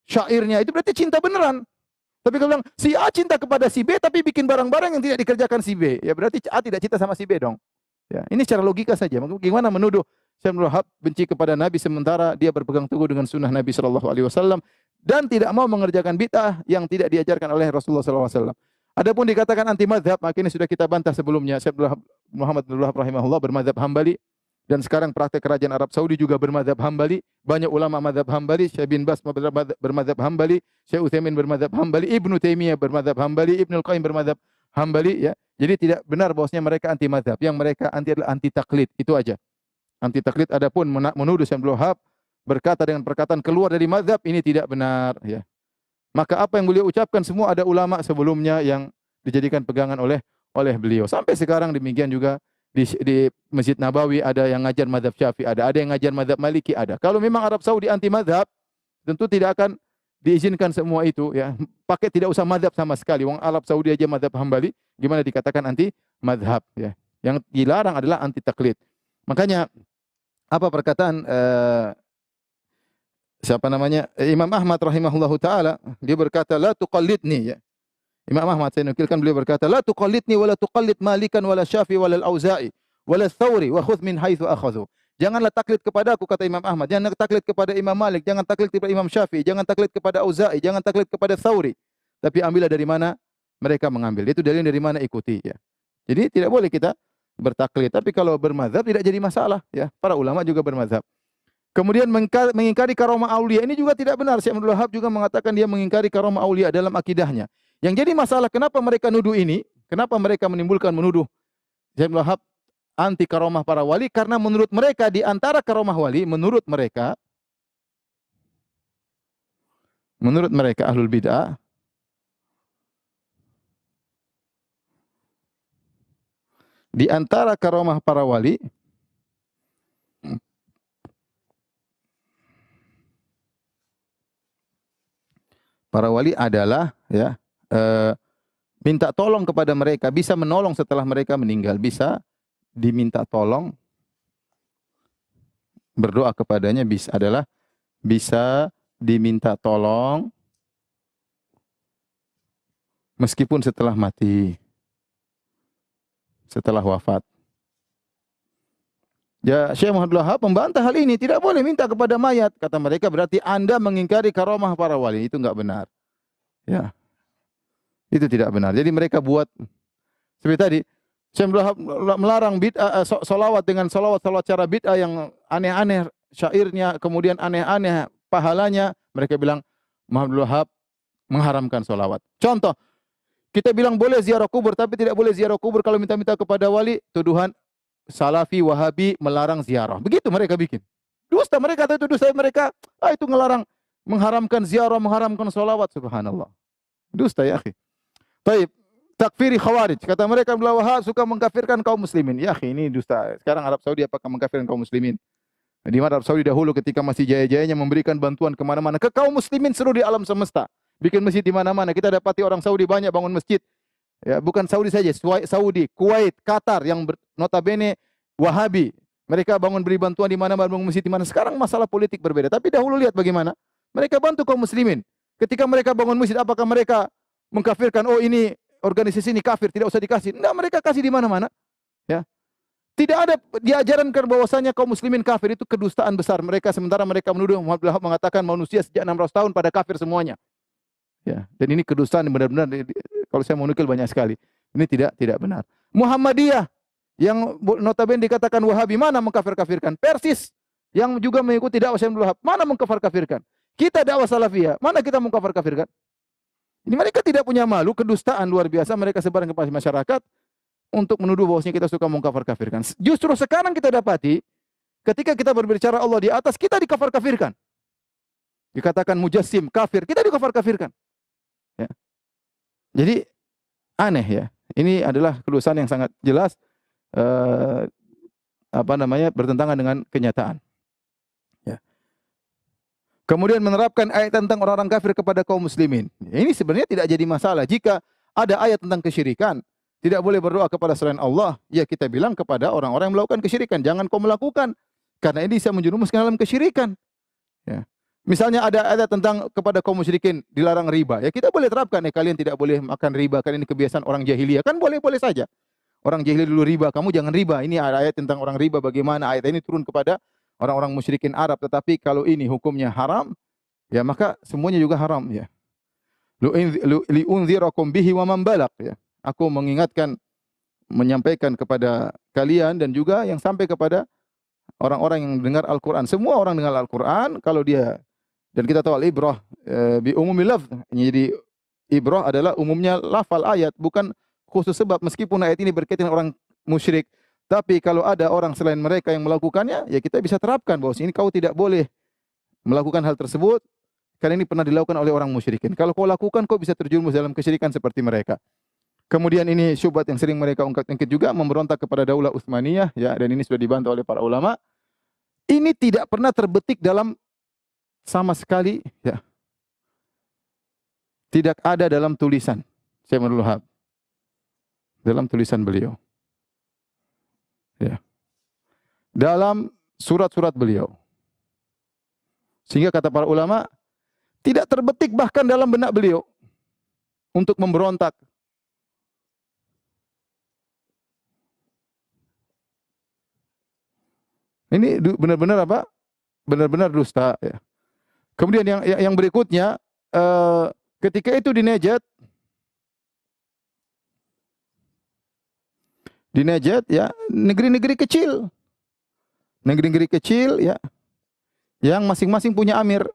syairnya, itu berarti cinta beneran. Tapi kalau bilang si A cinta kepada si B tapi bikin barang-barang yang tidak dikerjakan si B, ya berarti A tidak cinta sama si B dong. Ya, ini secara logika saja. Bagaimana menuduh Syekh Abdul Wahab benci kepada Nabi sementara dia berpegang teguh dengan sunnah Nabi sallallahu alaihi wasallam dan tidak mau mengerjakan bid'ah yang tidak diajarkan oleh Rasulullah sallallahu alaihi wasallam. Adapun dikatakan anti mazhab, maka ini sudah kita bantah sebelumnya. Syekh Muhammad bin Abdul Wahab rahimahullah bermazhab Hambali dan sekarang praktek kerajaan Arab Saudi juga bermazhab Hambali. Banyak ulama mazhab Hambali, Syekh bin Bas bermazhab Hambali, Syekh Utsaimin bermazhab Hambali, Ibnu Taimiyah bermazhab Hambali, Ibnu Al-Qayyim bermazhab Hambali ya. Jadi tidak benar bahwasanya mereka anti mazhab. Yang mereka anti adalah anti taklid, itu aja. Anti taklid, adapun menuduh Syekh Abdul Wahab berkata dengan perkataan keluar dari mazhab, ini tidak benar ya. Maka apa yang beliau ucapkan semua ada ulama sebelumnya yang dijadikan pegangan oleh beliau. Sampai sekarang demikian juga di Masjid Nabawi ada yang ngajar mazhab Syafi'i, ada yang ngajar mazhab Maliki, ada. Kalau memang Arab Saudi anti mazhab, tentu tidak akan diizinkan semua itu ya. Pakai tidak usah mazhab sama sekali. Wong Arab Saudi aja mazhab Hambali, gimana dikatakan anti mazhab ya. Yang dilarang adalah anti taklid. Makanya apa perkataan siapa namanya? Imam Ahmad rahimahullahu taala, dia berkata la tuqallidni ya. Imam Ahmad saya nukilkan beliau berkata, la tuqallidni wa la tuqallid Malikan wa la Syafi'i wa la Al-Auza'i wa la Thawri wa khudh min haitsu akhadhu. Janganlah taklid kepadaku, kata Imam Ahmad. Jangan taklid kepada Imam Malik, jangan taklid kepada Imam Syafi'i, jangan taklid kepada Auza'i, jangan taklid kepada Thawri. Tapi ambillah dari mana mereka mengambil. Itu dalil dari mana ikuti ya. Jadi tidak boleh kita bertaklid. Tapi kalau bermazhab tidak jadi masalah ya. Para ulama juga bermazhab. Kemudian mengingkari karomah aulia ini juga tidak benar. Syekh Abdul Wahab juga mengatakan dia mengingkari karomah aulia dalam akidahnya. Yang jadi masalah kenapa mereka nuduh ini? Kenapa mereka menuduh Syekh Abdul Wahab anti karomah para wali? Karena menurut mereka di antara karomah wali, menurut mereka ahlul bid'ah, di antara karomah para wali adalah ya minta tolong kepada mereka, bisa menolong setelah mereka meninggal, bisa diminta tolong, berdoa kepadanya bisa diminta tolong meskipun setelah mati, setelah wafat. Ya, Syekh Muhammad Wahab membantah hal ini, tidak boleh minta kepada mayat. Kata mereka berarti Anda mengingkari karomah para wali, itu enggak benar. Ya. Itu tidak benar. Jadi mereka buat seperti tadi, Syekh Wahab melarang bid'ah salawat dengan salawat cara bid'ah yang aneh-aneh syairnya, kemudian aneh-aneh pahalanya. Mereka bilang Muhammad Wahab mengharamkan salawat. Contoh, kita bilang boleh ziarah kubur tapi tidak boleh ziarah kubur kalau minta-minta kepada wali, tuduhan Salafi Wahabi melarang ziarah. Begitu mereka bikin. Dusta mereka, itu dusta mereka. Itu ngelarang, mengharamkan ziarah, mengharamkan salawat. Subhanallah. Dusta ya akhi. Baik, takfiri khawarij. Kata mereka Abdul Wahab suka mengkafirkan kaum muslimin. Ya akhi, ini dusta. Sekarang Arab Saudi apakah mengkafirkan kaum muslimin? Di mana Arab Saudi dahulu ketika masih jaya-jayanya memberikan bantuan kemana-mana ke kaum muslimin seluruh di alam semesta. Bikin masjid di mana-mana. Kita dapati orang Saudi banyak bangun masjid. Ya, bukan Saudi saja, Saudi, Kuwait, Qatar yang notabene Wahabi. Mereka beri bantuan di mana, bangun masjid di mana. Sekarang masalah politik berbeda. Tapi dahulu lihat bagaimana mereka bantu kaum muslimin. Ketika mereka bangun masjid, apakah mereka mengkafirkan? Oh, ini organisasi ini kafir, tidak usah dikasih. Enggak, mereka kasih di mana-mana. Ya. Tidak ada diajarankan bahwasanya kaum muslimin kafir, itu kedustaan besar. Mereka sementara mereka menuduh Muhammad Wahab mengatakan manusia sejak 600 tahun pada kafir semuanya. Ya, dan ini kedustaan benar-benar, kalau saya mau nukil banyak sekali. Ini tidak benar. Muhammadiyah yang notabene dikatakan Wahabi, mana mengkafir-kafirkan? Persis yang juga mengikuti dakwah Syekh Abdul Wahab, mana mengkafir-kafirkan? Kita dakwah Salafiyah, mana kita mengkafir-kafirkan? Ini mereka tidak punya malu, kedustaan luar biasa mereka sebarkan kepada masyarakat untuk menuduh bahwasanya kita suka mengkafir-kafirkan. Justru sekarang kita dapati ketika kita berbicara Allah di atas, kita dikafir-kafirkan. Dikatakan mujassim, kafir, kita dikafir-kafirkan. Ya. Jadi aneh ya. Ini adalah kedustaan yang sangat jelas bertentangan dengan kenyataan. Ya. Kemudian menerapkan ayat tentang orang-orang kafir kepada kaum muslimin. Ini sebenarnya tidak jadi masalah. Jika ada ayat tentang kesyirikan, tidak boleh berdoa kepada selain Allah, ya kita bilang kepada orang-orang yang melakukan kesyirikan, jangan kau melakukan, karena ini bisa menjerumuskan dalam kesyirikan. Ya. Misalnya ada ayat tentang kepada kaum musyrikin dilarang riba, ya kita boleh terapkan, kalian tidak boleh makan riba, karena ini kebiasaan orang jahiliyah, kan boleh-boleh saja. Orang jahiliyah dulu riba, kamu jangan riba. Ini ada ayat tentang orang riba, bagaimana ayat ini turun kepada orang-orang musyrikin Arab, tetapi kalau ini hukumnya haram, ya maka semuanya juga haram ya. Li'unzirakum bihi wa man balagh ya. Aku mengingatkan, menyampaikan kepada kalian dan juga yang sampai kepada orang-orang yang dengar Al-Qur'an. Semua orang dengar Al-Qur'an kalau dia, dan kita tahu al-ibrah bi umumil lafz. Jadi ibrah adalah umumnya lafal ayat, bukan khusus sebab. Meskipun ayat ini berkaitan dengan orang musyrik, tapi kalau ada orang selain mereka yang melakukannya, ya kita bisa terapkan bahwa ini kau tidak boleh melakukan hal tersebut karena ini pernah dilakukan oleh orang musyrikin. Kalau kau lakukan, kau bisa terjerumus dalam kesyirikan seperti mereka. Kemudian ini syubhat yang sering mereka ungkit-ungkit juga, memberontak kepada Daulah Utsmaniyah, ya, dan ini sudah dibantah oleh para ulama. Ini tidak pernah terbetik dalam sama sekali, ya. Tidak ada dalam tulisan Syekh Muhammad Abdul Wahab, dalam tulisan beliau, ya. Dalam surat-surat beliau. Sehingga kata para ulama, tidak terbetik bahkan dalam benak beliau untuk memberontak. Ini benar-benar apa? Benar-benar dusta, ya. Kemudian yang berikutnya, ketika itu di Najd, ya, negeri-negeri kecil. Negeri-negeri kecil, ya, yang masing-masing punya amir.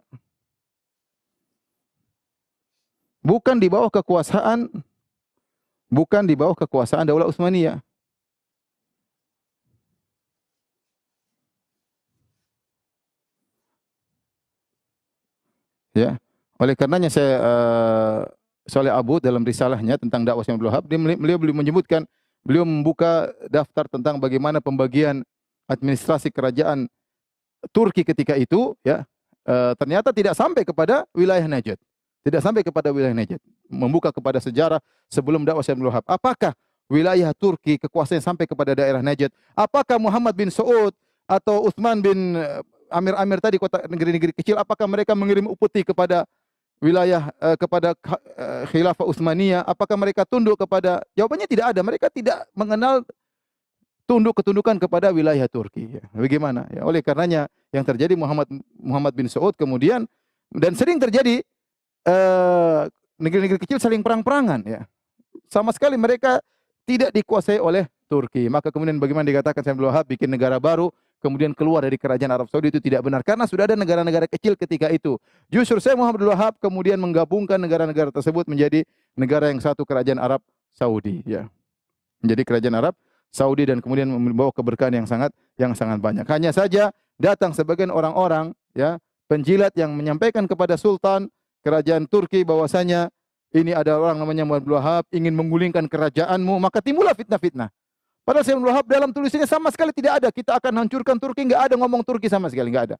Bukan di bawah kekuasaan Daulah Utsmaniyah. Ya. Oleh karenanya Saleh Abu dalam risalahnya tentang dakwah Syekh Abdul Wahab, beliau menyebutkan, beliau membuka daftar tentang bagaimana pembagian administrasi kerajaan Turki ketika itu, ya. Ternyata tidak sampai kepada wilayah Najd. Tidak sampai kepada wilayah Najd. Membuka kepada sejarah sebelum dakwah Syekh Abdul Wahab. Apakah wilayah Turki kekuasaannya sampai kepada daerah Najd? Apakah Muhammad bin Saud atau Utsman bin amir-amir tadi kota negeri-negeri kecil, apakah mereka mengirim upeti kepada wilayah kepada Khilafah Utsmaniyah? Apakah mereka tunduk kepada? Jawabannya tidak ada. Mereka tidak mengenal ketundukan kepada wilayah Turki. Ya. Bagaimana? Ya, oleh karenanya yang terjadi Muhammad bin Saud kemudian, dan sering terjadi negeri-negeri kecil saling perang-perangan. Ya. Sama sekali mereka tidak dikuasai oleh Turki. Maka kemudian bagaimana dikatakan Syekh Abdul Wahab bikin negara baru, kemudian keluar dari kerajaan Arab Saudi, itu tidak benar. Karena sudah ada negara-negara kecil ketika itu. Justru Syekh Muhammad Abdul Wahab kemudian menggabungkan negara-negara tersebut menjadi negara yang satu, kerajaan Arab Saudi. Ya. Menjadi kerajaan Arab Saudi, dan kemudian membawa keberkahan yang sangat banyak. Hanya saja datang sebagian orang-orang, ya, penjilat yang menyampaikan kepada Sultan kerajaan Turki bahwasanya ini ada orang namanya Muhammad Abdul Wahab ingin menggulingkan kerajaanmu, maka timbullah fitnah-fitnah. Padahal Syekh Abdul Wahab dalam tulisannya sama sekali tidak ada kita akan hancurkan Turki, enggak ada ngomong Turki sama sekali, enggak ada.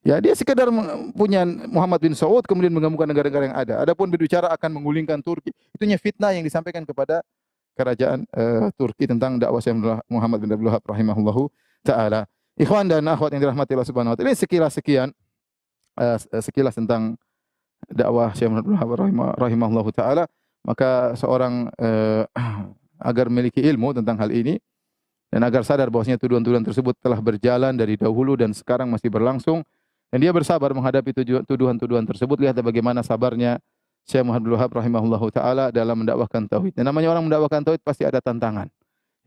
Ya, dia sekedar punya Muhammad bin Saud kemudian menggabungkan negara-negara yang ada. Adapun berbicara akan menggulingkan Turki, itunya fitnah yang disampaikan kepada kerajaan Turki tentang dakwah Syekh Muhammad bin Abdul Wahab rahimahullahu taala. Ikhwan dan akhwat yang dirahmati Allah Subhanahu wa taala, ini sekilas tentang dakwah Syekh Muhammad bin Abdul Wahab rahimahullahu taala. Maka seorang agar memiliki ilmu tentang hal ini dan agar sadar bahwasanya tuduhan-tuduhan tersebut telah berjalan dari dahulu dan sekarang masih berlangsung, dan dia bersabar menghadapi tuduhan-tuduhan tersebut. Lihat bagaimana sabarnya Syekh Muhammad bin Wahab rahimahullahu taala dalam mendakwahkan tauhid. Dan namanya orang mendakwahkan tauhid pasti ada tantangan.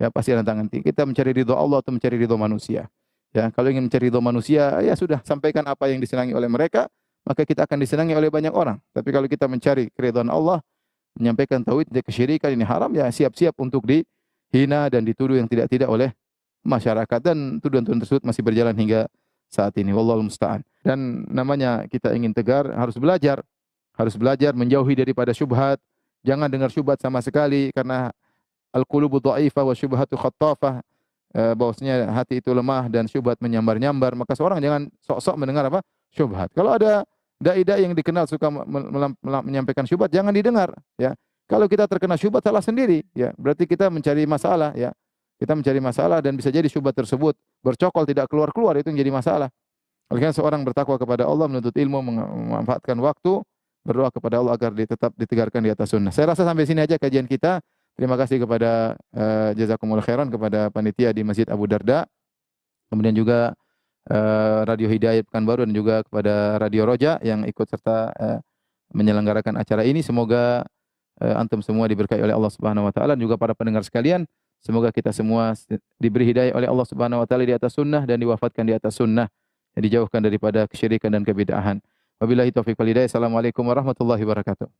Ya, pasti ada tantangan. Kita mencari ridha Allah atau mencari ridha manusia. Ya, kalau ingin mencari ridha manusia, ya sudah, sampaikan apa yang disenangi oleh mereka, maka kita akan disenangi oleh banyak orang. Tapi kalau kita mencari keridhaan Allah, menyampaikan tauhid, kesyirikan ini haram, ya siap-siap untuk dihina dan dituduh yang tidak-tidak oleh masyarakat, dan tuduhan-tuduhan tersebut masih berjalan hingga saat ini. Wallahu musta'an. Dan namanya kita ingin tegar, harus belajar menjauhi daripada syubhat. Jangan dengar syubhat sama sekali, karena al-qulubu dha'ifah wa syubhatu khattafah. Bahwasanya hati itu lemah dan syubhat menyambar-nyambar. Maka seorang jangan sok-sok mendengar apa? Syubhat. Kalau ada dai-dai yang dikenal suka menyampaikan syubhat, jangan didengar, ya. Kalau kita terkena syubhat, salah sendiri, ya. Berarti kita mencari masalah, ya. Kita mencari masalah, dan bisa jadi syubhat tersebut bercokol tidak keluar-keluar, itu yang jadi masalah. Oleh karena seorang bertakwa kepada Allah, menuntut ilmu, memanfaatkan waktu, berdoa kepada Allah agar tetap ditegarkan di atas sunnah. Saya rasa sampai sini aja kajian kita. Terima kasih kepada jazakumullah khairan kepada panitia di Masjid Abu Darda. Kemudian juga Radio Hidayah Pekanbaru, dan juga kepada Radio Roja yang ikut serta menyelenggarakan acara ini. Semoga antum semua diberkahi oleh Allah Subhanahu wa taala, dan juga para pendengar sekalian. Semoga kita semua diberi hidayah oleh Allah Subhanahu wa taala di atas sunnah, dan diwafatkan di atas sunnah, dan dijauhkan daripada kesyirikan dan kebid'ahan. Wabillahi taufiq wal hidayah. Assalamualaikum warahmatullahi wabarakatuh.